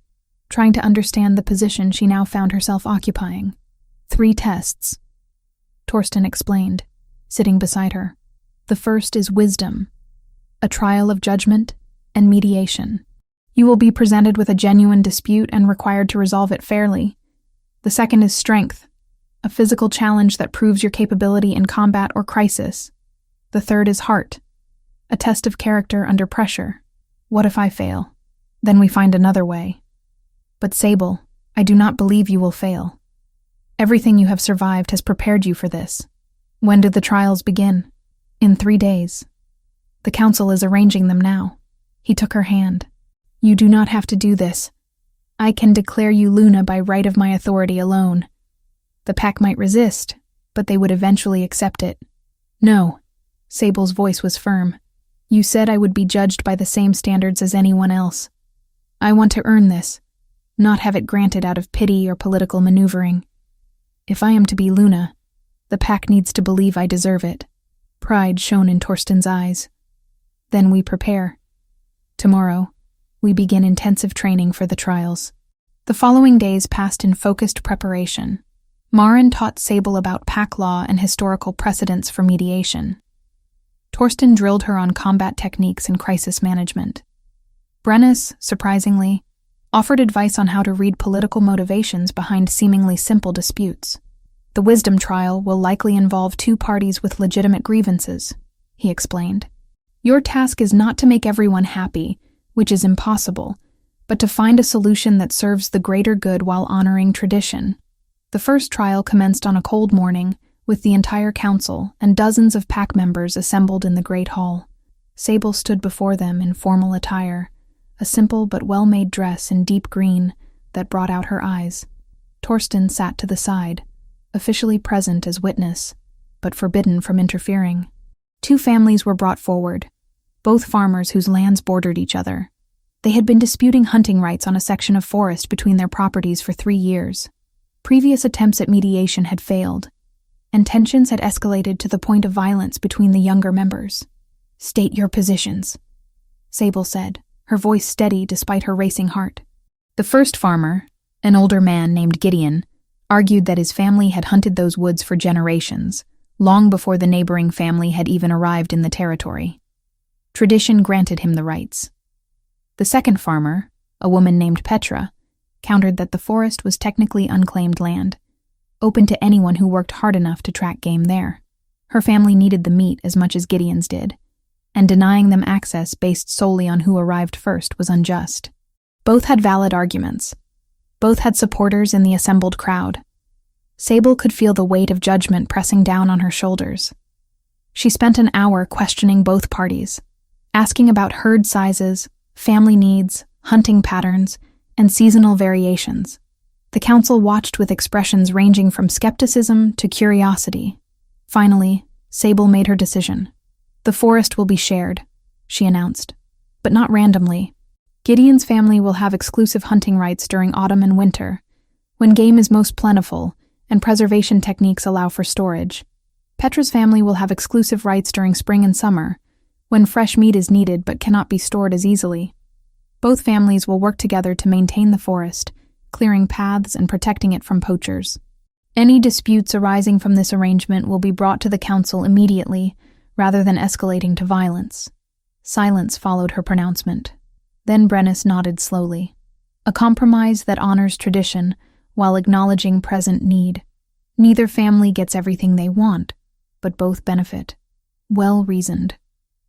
trying to understand the position she now found herself occupying. 3 tests, Torsten explained, sitting beside her. The first is wisdom, a trial of judgment and mediation. You will be presented with a genuine dispute and required to resolve it fairly. The second is strength, a physical challenge that proves your capability in combat or crisis. The third is heart, a test of character under pressure. What if I fail? Then we find another way. But Sable, I do not believe you will fail. Everything you have survived has prepared you for this. When do the trials begin? In 3 days. The council is arranging them now. He took her hand. You do not have to do this. I can declare you Luna by right of my authority alone. The pack might resist, but they would eventually accept it. No, Sable's voice was firm. You said I would be judged by the same standards as anyone else. I want to earn this, not have it granted out of pity or political maneuvering. If I am to be Luna, the pack needs to believe I deserve it. Pride shone in Torsten's eyes. Then we prepare. Tomorrow, we begin intensive training for the trials. The following days passed in focused preparation. Maren taught Sable about pack law and historical precedents for mediation. Torsten drilled her on combat techniques and crisis management. Brennus, surprisingly, offered advice on how to read political motivations behind seemingly simple disputes. The wisdom trial will likely involve 2 parties with legitimate grievances, he explained. Your task is not to make everyone happy, which is impossible, but to find a solution that serves the greater good while honoring tradition. The first trial commenced on a cold morning, with the entire council and dozens of pack members assembled in the great hall. Sable stood before them in formal attire, a simple but well-made dress in deep green that brought out her eyes. Torsten sat to the side, officially present as witness, but forbidden from interfering. 2 families were brought forward, both farmers whose lands bordered each other. They had been disputing hunting rights on a section of forest between their properties for 3 years. Previous attempts at mediation had failed, and tensions had escalated to the point of violence between the younger members. State your positions, Sable said, her voice steady despite her racing heart. The first farmer, an older man named Gideon, argued that his family had hunted those woods for generations, long before the neighboring family had even arrived in the territory. Tradition granted him the rights. The second farmer, a woman named Petra, countered that the forest was technically unclaimed land, open to anyone who worked hard enough to track game there. Her family needed the meat as much as Gideon's did, and denying them access based solely on who arrived first was unjust. Both had valid arguments. Both had supporters in the assembled crowd. Sable could feel the weight of judgment pressing down on her shoulders. She spent an hour questioning both parties, asking about herd sizes, family needs, hunting patterns, and seasonal variations. The council watched with expressions ranging from skepticism to curiosity. Finally, Sable made her decision. The forest will be shared, she announced, but not randomly. Gideon's family will have exclusive hunting rights during autumn and winter, when game is most plentiful and preservation techniques allow for storage. Petra's family will have exclusive rights during spring and summer, when fresh meat is needed but cannot be stored as easily. Both families will work together to maintain the forest, clearing paths and protecting it from poachers. Any disputes arising from this arrangement will be brought to the council immediately, rather than escalating to violence. Silence followed her pronouncement. Then Brennus nodded slowly. A compromise that honors tradition while acknowledging present need. Neither family gets everything they want, but both benefit. Well reasoned.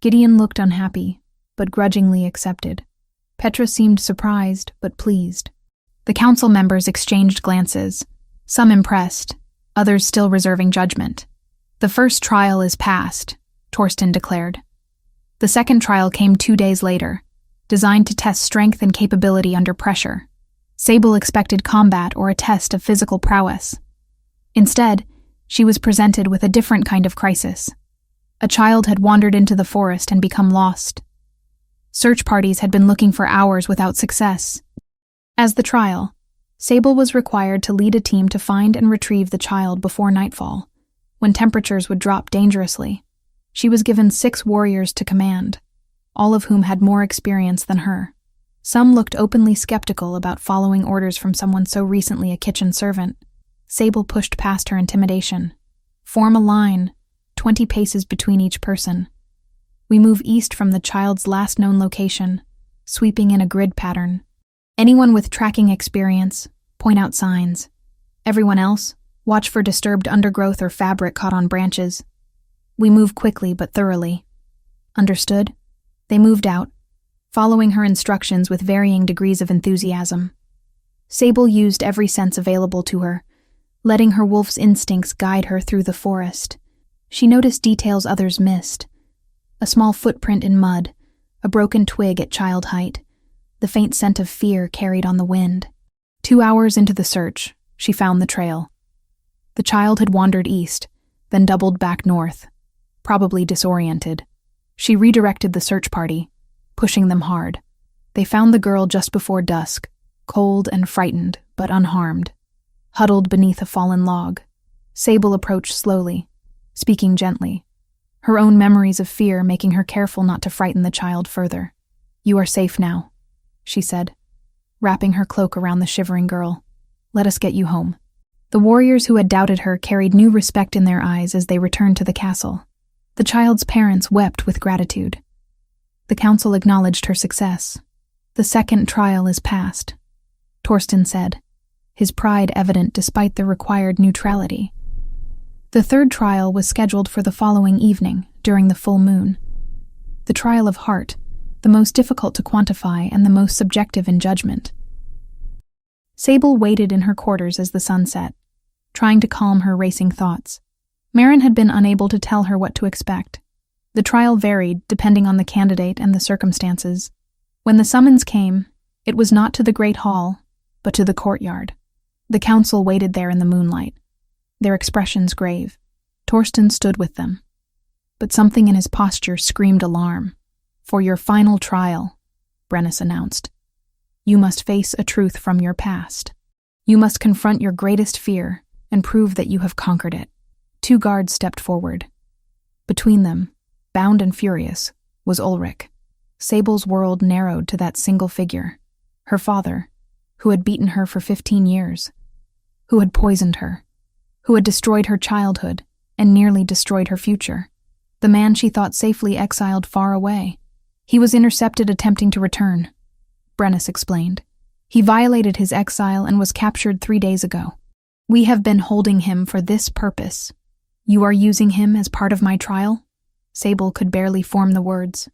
Gideon looked unhappy, but grudgingly accepted. Petra seemed surprised, but pleased. The council members exchanged glances, some impressed, others still reserving judgment. The first trial is past, Torsten declared. The second trial came 2 days later, designed to test strength and capability under pressure. Sable expected combat or a test of physical prowess. Instead, she was presented with a different kind of crisis. A child had wandered into the forest and become lost. Search parties had been looking for hours without success. As the trial, Sable was required to lead a team to find and retrieve the child before nightfall, when temperatures would drop dangerously. She was given 6 warriors to command, all of whom had more experience than her. Some looked openly skeptical about following orders from someone so recently a kitchen servant. Sable pushed past her intimidation. Form a line, 20 paces between each person. We move east from the child's last known location, sweeping in a grid pattern. Anyone with tracking experience, point out signs. Everyone else, watch for disturbed undergrowth or fabric caught on branches. We move quickly but thoroughly. Understood? They moved out, following her instructions with varying degrees of enthusiasm. Sable used every sense available to her, letting her wolf's instincts guide her through the forest. She noticed details others missed. A small footprint in mud, a broken twig at child height, the faint scent of fear carried on the wind. 2 hours into the search, she found the trail. The child had wandered east, then doubled back north, probably disoriented. She redirected the search party, pushing them hard. They found the girl just before dusk, cold and frightened, but unharmed, huddled beneath a fallen log. Sable approached slowly, speaking gently, her own memories of fear making her careful not to frighten the child further. "You are safe now," she said, wrapping her cloak around the shivering girl. "Let us get you home." The warriors who had doubted her carried new respect in their eyes as they returned to the castle. The child's parents wept with gratitude. The council acknowledged her success. "The second trial is past," Torsten said, his pride evident despite the required neutrality. The third trial was scheduled for the following evening, during the full moon. The trial of heart, the most difficult to quantify and the most subjective in judgment. Sable waited in her quarters as the sun set, trying to calm her racing thoughts. Marin had been unable to tell her what to expect. The trial varied depending on the candidate and the circumstances. When the summons came, it was not to the great hall, but to the courtyard. The council waited there in the moonlight, their expressions grave. Torsten stood with them. But something in his posture screamed alarm. "For your final trial," Brennus announced, "you must face a truth from your past. You must confront your greatest fear and prove that you have conquered it." 2 guards stepped forward. Between them, bound and furious, was Ulrich. Sable's world narrowed to that single figure, her father, who had beaten her for 15 years, who had poisoned her, who had destroyed her childhood and nearly destroyed her future. The man she thought safely exiled far away. He was intercepted attempting to return, Brennus explained. He violated his exile and was captured 3 days ago. "We have been holding him for this purpose. You are using him as part of my trial?" Sable could barely form the words.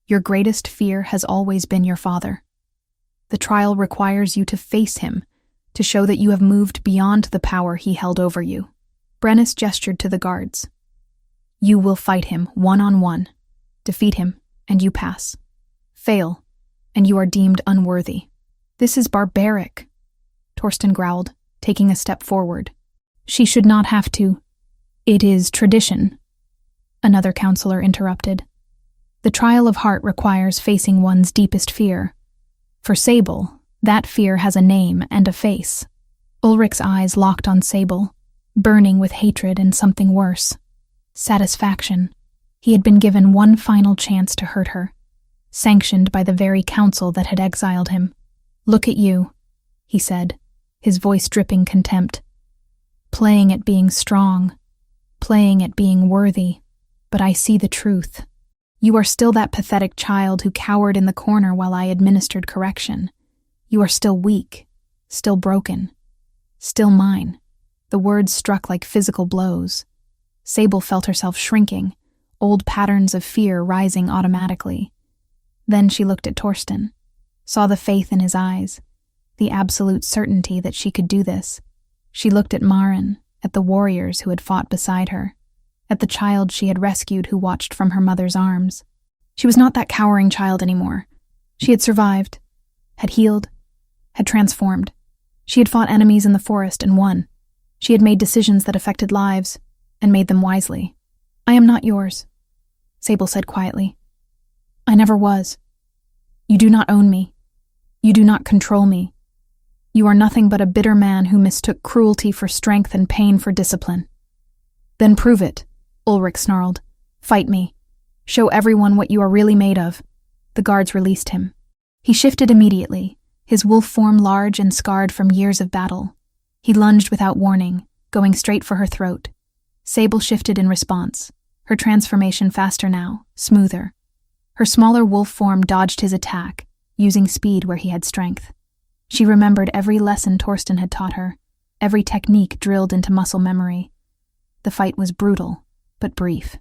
"Your greatest fear has always been your father. The trial requires you to face him, to show that you have moved beyond the power he held over you." Brennus gestured to the guards. "You will fight him one-on-one. Defeat him, and you pass. Fail, and you are deemed unworthy." "This is barbaric," Torsten growled, taking a step forward. "She should not have to." "It is tradition," another counselor interrupted. "The trial of heart requires facing one's deepest fear. For Sable, that fear has a name and a face." Ulrich's eyes locked on Sable, burning with hatred and something worse. Satisfaction. He had been given one final chance to hurt her, sanctioned by the very council that had exiled him. "Look at you," he said, his voice dripping contempt. "Playing at being strong, playing at being worthy, but I see the truth. You are still that pathetic child who cowered in the corner while I administered correction. You are still weak, still broken, still mine." The words struck like physical blows. Sable felt herself shrinking, old patterns of fear rising automatically. Then she looked at Torsten, saw the faith in his eyes, the absolute certainty that she could do this. She looked at Marin, at the warriors who had fought beside her, at the child she had rescued who watched from her mother's arms. She was not that cowering child anymore. She had survived, had healed, had transformed. She had fought enemies in the forest and won. She had made decisions that affected lives, and made them wisely. "I am not yours," Sable said quietly. "I never was. You do not own me. You do not control me. You are nothing but a bitter man who mistook cruelty for strength and pain for discipline." "Then prove it," Ulrich snarled. "Fight me. Show everyone what you are really made of." The guards released him. He shifted immediately, his wolf form large and scarred from years of battle. He lunged without warning, going straight for her throat. Sable shifted in response, her transformation faster now, smoother. Her smaller wolf form dodged his attack, using speed where he had strength. She remembered every lesson Torsten had taught her, every technique drilled into muscle memory. The fight was brutal, but brief.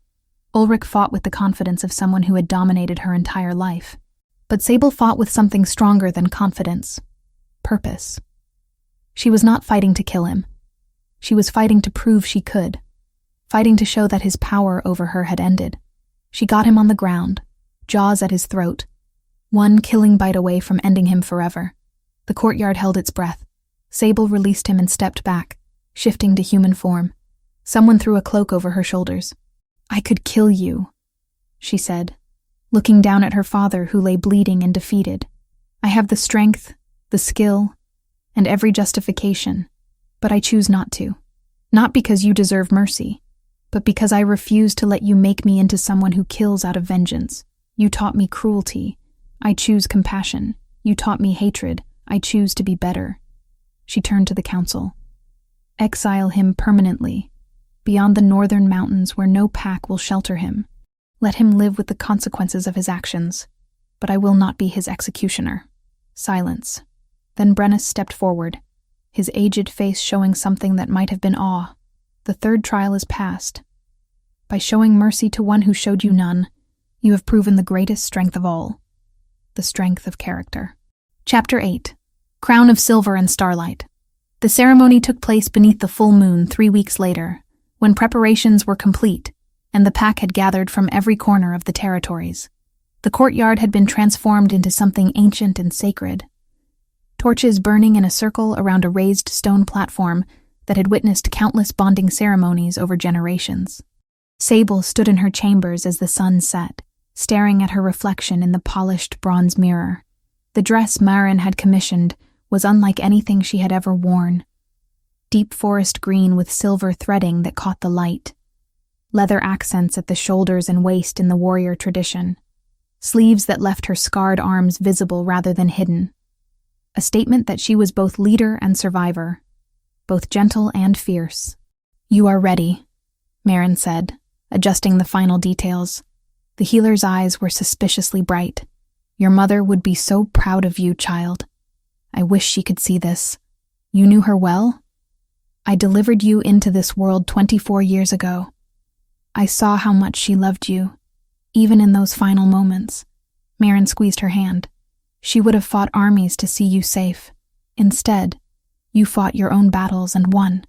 Ulrich fought with the confidence of someone who had dominated her entire life. But Sable fought with something stronger than confidence: purpose. She was not fighting to kill him. She was fighting to prove she could, fighting to show that his power over her had ended. She got him on the ground, jaws at his throat, one killing bite away from ending him forever. The courtyard held its breath. Sable released him and stepped back, shifting to human form. Someone threw a cloak over her shoulders. "I could kill you," she said, looking down at her father who lay bleeding and defeated. "I have the strength, the skill, and every justification, but I choose not to. Not because you deserve mercy, but because I refuse to let you make me into someone who kills out of vengeance. You taught me cruelty. I choose compassion. You taught me hatred. I choose to be better." She turned to the council. "Exile him permanently, beyond the northern mountains where no pack will shelter him. Let him live with the consequences of his actions, but I will not be his executioner." Silence. Then Brennus stepped forward, his aged face showing something that might have been awe. "The third trial is past. By showing mercy to one who showed you none, you have proven the greatest strength of all, the strength of character." Chapter 8. Crown of Silver and Starlight. The ceremony took place beneath the full moon 3 weeks later, when preparations were complete and the pack had gathered from every corner of the territories. The courtyard had been transformed into something ancient and sacred. Torches burning in a circle around a raised stone platform that had witnessed countless bonding ceremonies over generations. Sable stood in her chambers as the sun set, staring at her reflection in the polished bronze mirror. The dress Maren had commissioned was unlike anything she had ever worn. Deep forest green with silver threading that caught the light. Leather accents at the shoulders and waist in the warrior tradition. Sleeves that left her scarred arms visible rather than hidden. A statement that she was both leader and survivor, both gentle and fierce. "You are ready," Maren said, adjusting the final details. The healer's eyes were suspiciously bright. "Your mother would be so proud of you, child. I wish she could see this. You knew her well? I delivered you into this world 24 years ago. I saw how much she loved you, even in those final moments." Maren squeezed her hand. "She would have fought armies to see you safe. Instead, you fought your own battles and won.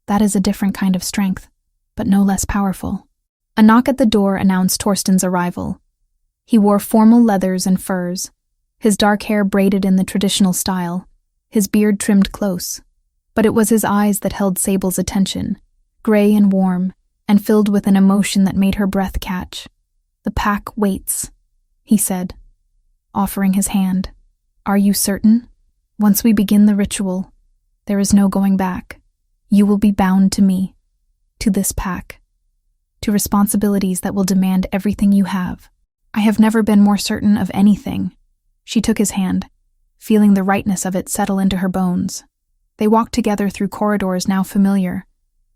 That is a different kind of strength, but no less powerful." A knock at the door announced Torsten's arrival. He wore formal leathers and furs, his dark hair braided in the traditional style, his beard trimmed close. But it was his eyes that held Sable's attention, gray and warm, and filled with an emotion that made her breath catch. "The pack waits," he said, offering his hand. "Are you certain? Once we begin the ritual, there is no going back. You will be bound to me, to this pack, to responsibilities that will demand everything you have." "I have never been more certain of anything." She took his hand, feeling the rightness of it settle into her bones. They walked together through corridors now familiar,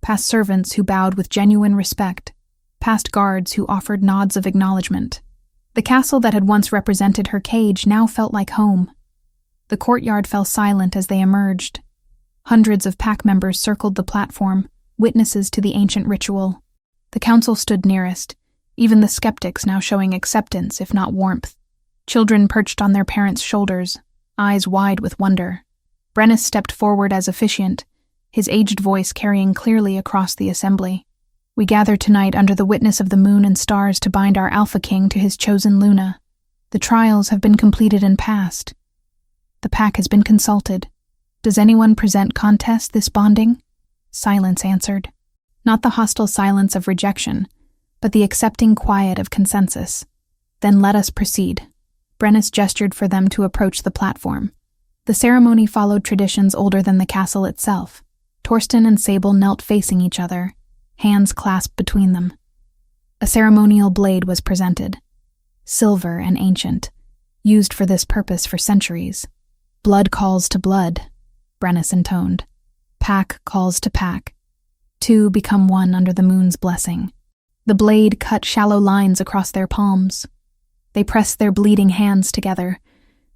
past servants who bowed with genuine respect, past guards who offered nods of acknowledgement. The castle that had once represented her cage now felt like home. The courtyard fell silent as they emerged. Hundreds of pack members circled the platform, witnesses to the ancient ritual. The council stood nearest, even the skeptics now showing acceptance, if not warmth. Children perched on their parents' shoulders, eyes wide with wonder. Brennus stepped forward as officiant, his aged voice carrying clearly across the assembly. "We gather tonight under the witness of the moon and stars to bind our Alpha King to his chosen Luna. The trials have been completed and passed. The pack has been consulted. Does anyone present contest this bonding?" Silence answered. Not the hostile silence of rejection, but the accepting quiet of consensus. "Then let us proceed." Brennus gestured for them to approach the platform. The ceremony followed traditions older than the castle itself. Torsten and Sable knelt facing each other, hands clasped between them. A ceremonial blade was presented, silver and ancient, used for this purpose for centuries. Blood calls to blood, Brennus intoned. Pack calls to pack. Two become one under the moon's blessing. The blade cut shallow lines across their palms. They pressed their bleeding hands together,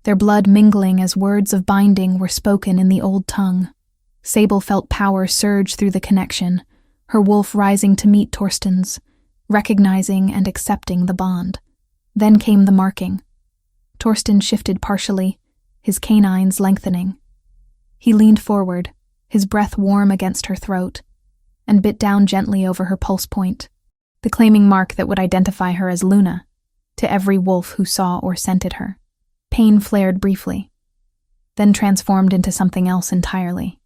their blood mingling as words of binding were spoken in the old tongue. Sable felt power surge through the connection, her wolf rising to meet Torsten's, recognizing and accepting the bond. Then came the marking. Torsten shifted partially, his canines lengthening. He leaned forward, his breath warm against her throat, and bit down gently over her pulse point, the claiming mark that would identify her as Luna, to every wolf who saw or scented her. Pain flared briefly, then transformed into something else entirely.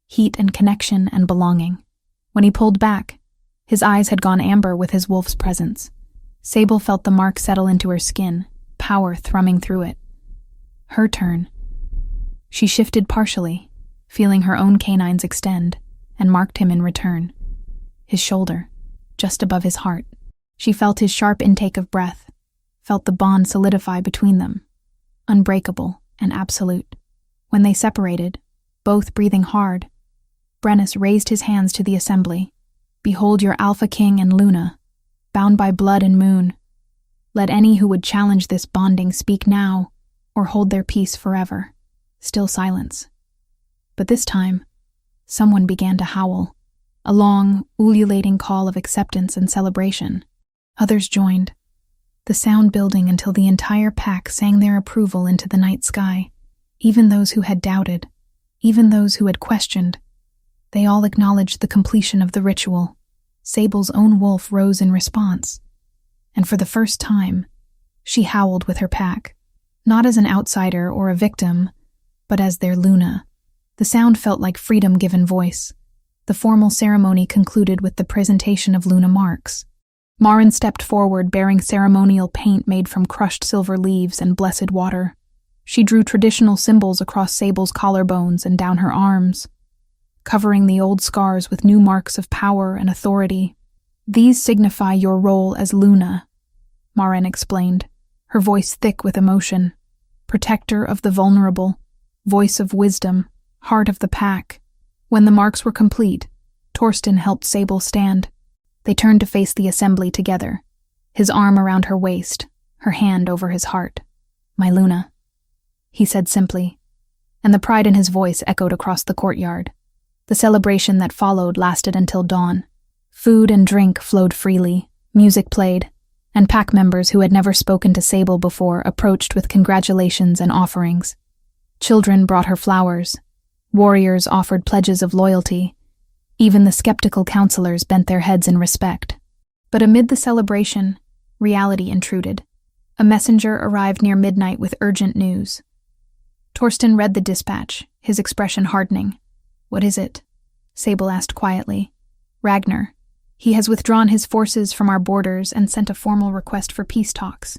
Heat and connection and belonging. When he pulled back, his eyes had gone amber with his wolf's presence. Sable felt the mark settle into her skin, power thrumming through it. Her turn. She shifted partially, feeling her own canines extend, and marked him in return. His shoulder, just above his heart. She felt his sharp intake of breath, felt the bond solidify between them, unbreakable and absolute. When they separated, both breathing hard, Brennus raised his hands to the assembly. Behold your Alpha King and Luna, bound by blood and moon. Let any who would challenge this bonding speak now, or hold their peace forever. Still silence. But this time, someone began to howl, a long, ululating call of acceptance and celebration. Others joined, the sound building until the entire pack sang their approval into the night sky. Even those who had doubted, even those who had questioned, they all acknowledged the completion of the ritual. Sable's own wolf rose in response, and for the first time, she howled with her pack, not as an outsider or a victim, but as their Luna. The sound felt like freedom given voice. The formal ceremony concluded with the presentation of Luna marks. Marin stepped forward bearing ceremonial paint made from crushed silver leaves and blessed water. She drew traditional symbols across Sable's collarbones and down her arms, covering the old scars with new marks of power and authority. These signify your role as Luna, Marin explained, her voice thick with emotion. Protector of the vulnerable, voice of wisdom, heart of the pack. When the marks were complete, Torsten helped Sable stand. They turned to face the assembly together, his arm around her waist, her hand over his heart. My Luna, he said simply, and the pride in his voice echoed across the courtyard. The celebration that followed lasted until dawn. Food and drink flowed freely, music played, and pack members who had never spoken to Sable before approached with congratulations and offerings. Children brought her flowers. Warriors offered pledges of loyalty. Even the skeptical counselors bent their heads in respect. But amid the celebration, reality intruded. A messenger arrived near midnight with urgent news. Torsten read the dispatch, his expression hardening. What is it? Sable asked quietly. Ragnar. He has withdrawn his forces from our borders and sent a formal request for peace talks.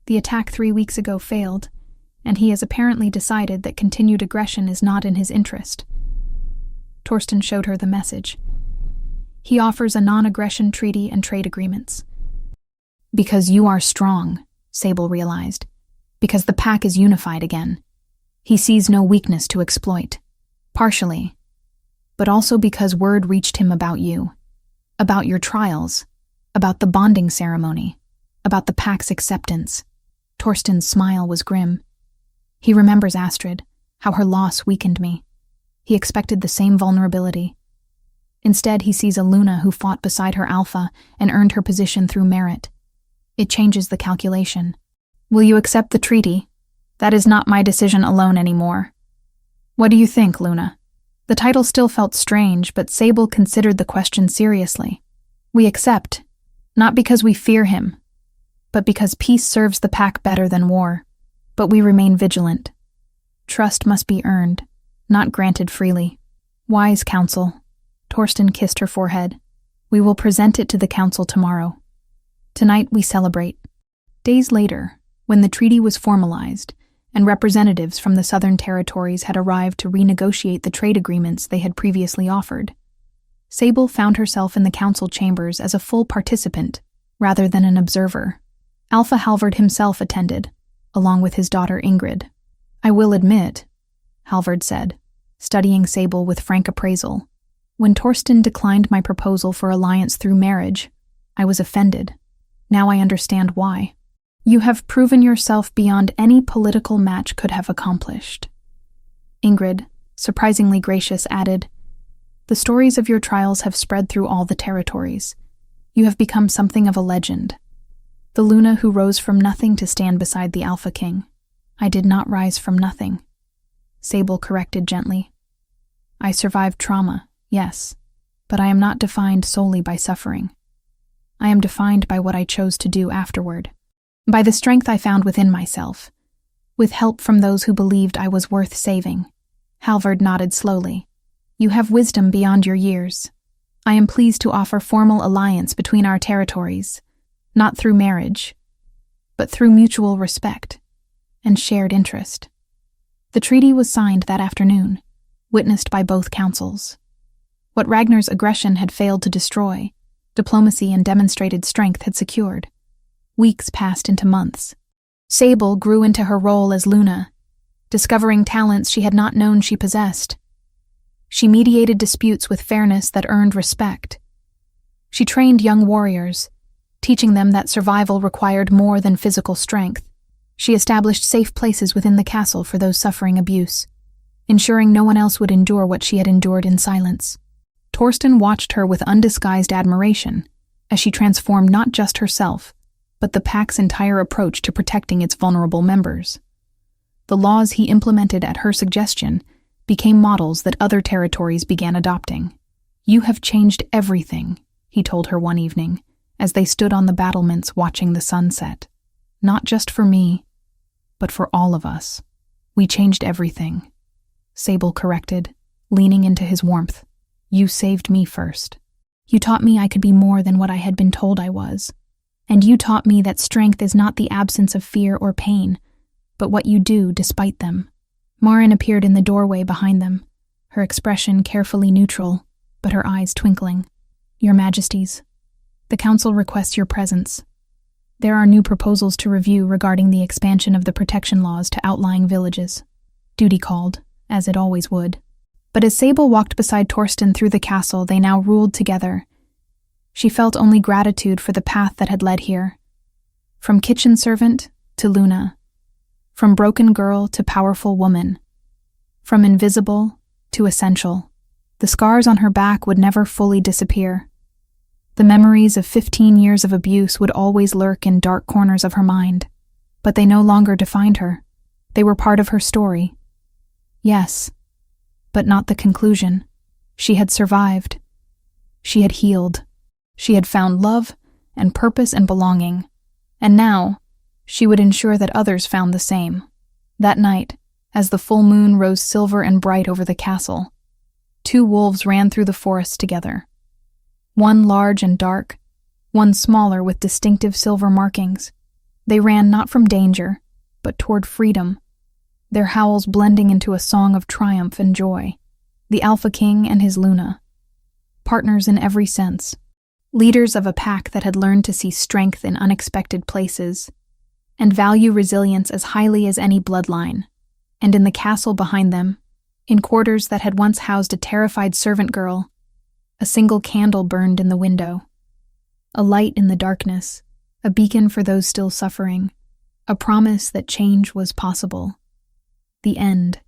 The attack 3 weeks ago failed, and he has apparently decided that continued aggression is not in his interest. Torsten showed her the message. He offers a non-aggression treaty and trade agreements. Because you are strong, Sable realized. Because the pack is unified again. He sees no weakness to exploit. Partially. But also because word reached him about you. About your trials. About the bonding ceremony. About the pack's acceptance. Torsten's smile was grim. He remembers Astrid, how her loss weakened me. He expected the same vulnerability. Instead, he sees a Luna who fought beside her alpha and earned her position through merit. It changes the calculation. Will you accept the treaty? That is not my decision alone anymore. What do you think, Luna? The title still felt strange, but Sable considered the question seriously. We accept, not because we fear him, but because peace serves the pack better than war. But we remain vigilant. Trust must be earned, not granted freely. Wise counsel. Torsten kissed her forehead. We will present it to the council tomorrow. Tonight we celebrate. Days later, when the treaty was formalized, and representatives from the southern territories had arrived to renegotiate the trade agreements they had previously offered. Sable found herself in the council chambers as a full participant, rather than an observer. Alpha Halvard himself attended, along with his daughter Ingrid. "I will admit," Halvard said, studying Sable with frank appraisal, "when Torsten declined my proposal for alliance through marriage, I was offended. Now I understand why. You have proven yourself beyond any political match could have accomplished." Ingrid, surprisingly gracious, added, "The stories of your trials have spread through all the territories. You have become something of a legend. The Luna who rose from nothing to stand beside the Alpha King. I did not rise from nothing," Sable corrected gently. "I survived trauma, yes, but I am not defined solely by suffering. I am defined by what I chose to do afterward, by the strength I found within myself, with help from those who believed I was worth saving." Halvard nodded slowly. "You have wisdom beyond your years. I am pleased to offer formal alliance between our territories, not through marriage, but through mutual respect and shared interest." The treaty was signed that afternoon, witnessed by both councils. What Ragnar's aggression had failed to destroy, diplomacy and demonstrated strength had secured. Weeks passed into months. Sable grew into her role as Luna, discovering talents she had not known she possessed. She mediated disputes with fairness that earned respect. She trained young warriors, teaching them that survival required more than physical strength. She established safe places within the castle for those suffering abuse, ensuring no one else would endure what she had endured in silence. Torsten watched her with undisguised admiration as she transformed not just herself, but the pack's entire approach to protecting its vulnerable members. The laws he implemented at her suggestion became models that other territories began adopting. "You have changed everything," he told her one evening, as they stood on the battlements watching the sunset. "Not just for me, but for all of us. We changed everything," Sable corrected, leaning into his warmth. "You saved me first. You taught me I could be more than what I had been told I was. And you taught me that strength is not the absence of fear or pain, but what you do despite them." Marin appeared in the doorway behind them, her expression carefully neutral, but her eyes twinkling. "Your Majesties, the Council requests your presence. There are new proposals to review regarding the expansion of the protection laws to outlying villages." Duty called, as it always would. But as Sable walked beside Torsten through the castle they now ruled together, she felt only gratitude for the path that had led here. From kitchen servant to Luna, from broken girl to powerful woman, from invisible to essential. The scars on her back would never fully disappear. The memories of 15 years of abuse would always lurk in dark corners of her mind, but they no longer defined her. They were part of her story. Yes, but not the conclusion. She had survived. She had healed. She had found love and purpose and belonging. And now, she would ensure that others found the same. That night, as the full moon rose silver and bright over the castle, 2 wolves ran through the forest together. One large and dark, one smaller with distinctive silver markings. They ran not from danger, but toward freedom, their howls blending into a song of triumph and joy. The Alpha King and his Luna, partners in every sense, leaders of a pack that had learned to see strength in unexpected places and value resilience as highly as any bloodline. And in the castle behind them, in quarters that had once housed a terrified servant girl, a single candle burned in the window, a light in the darkness, a beacon for those still suffering, a promise that change was possible. The end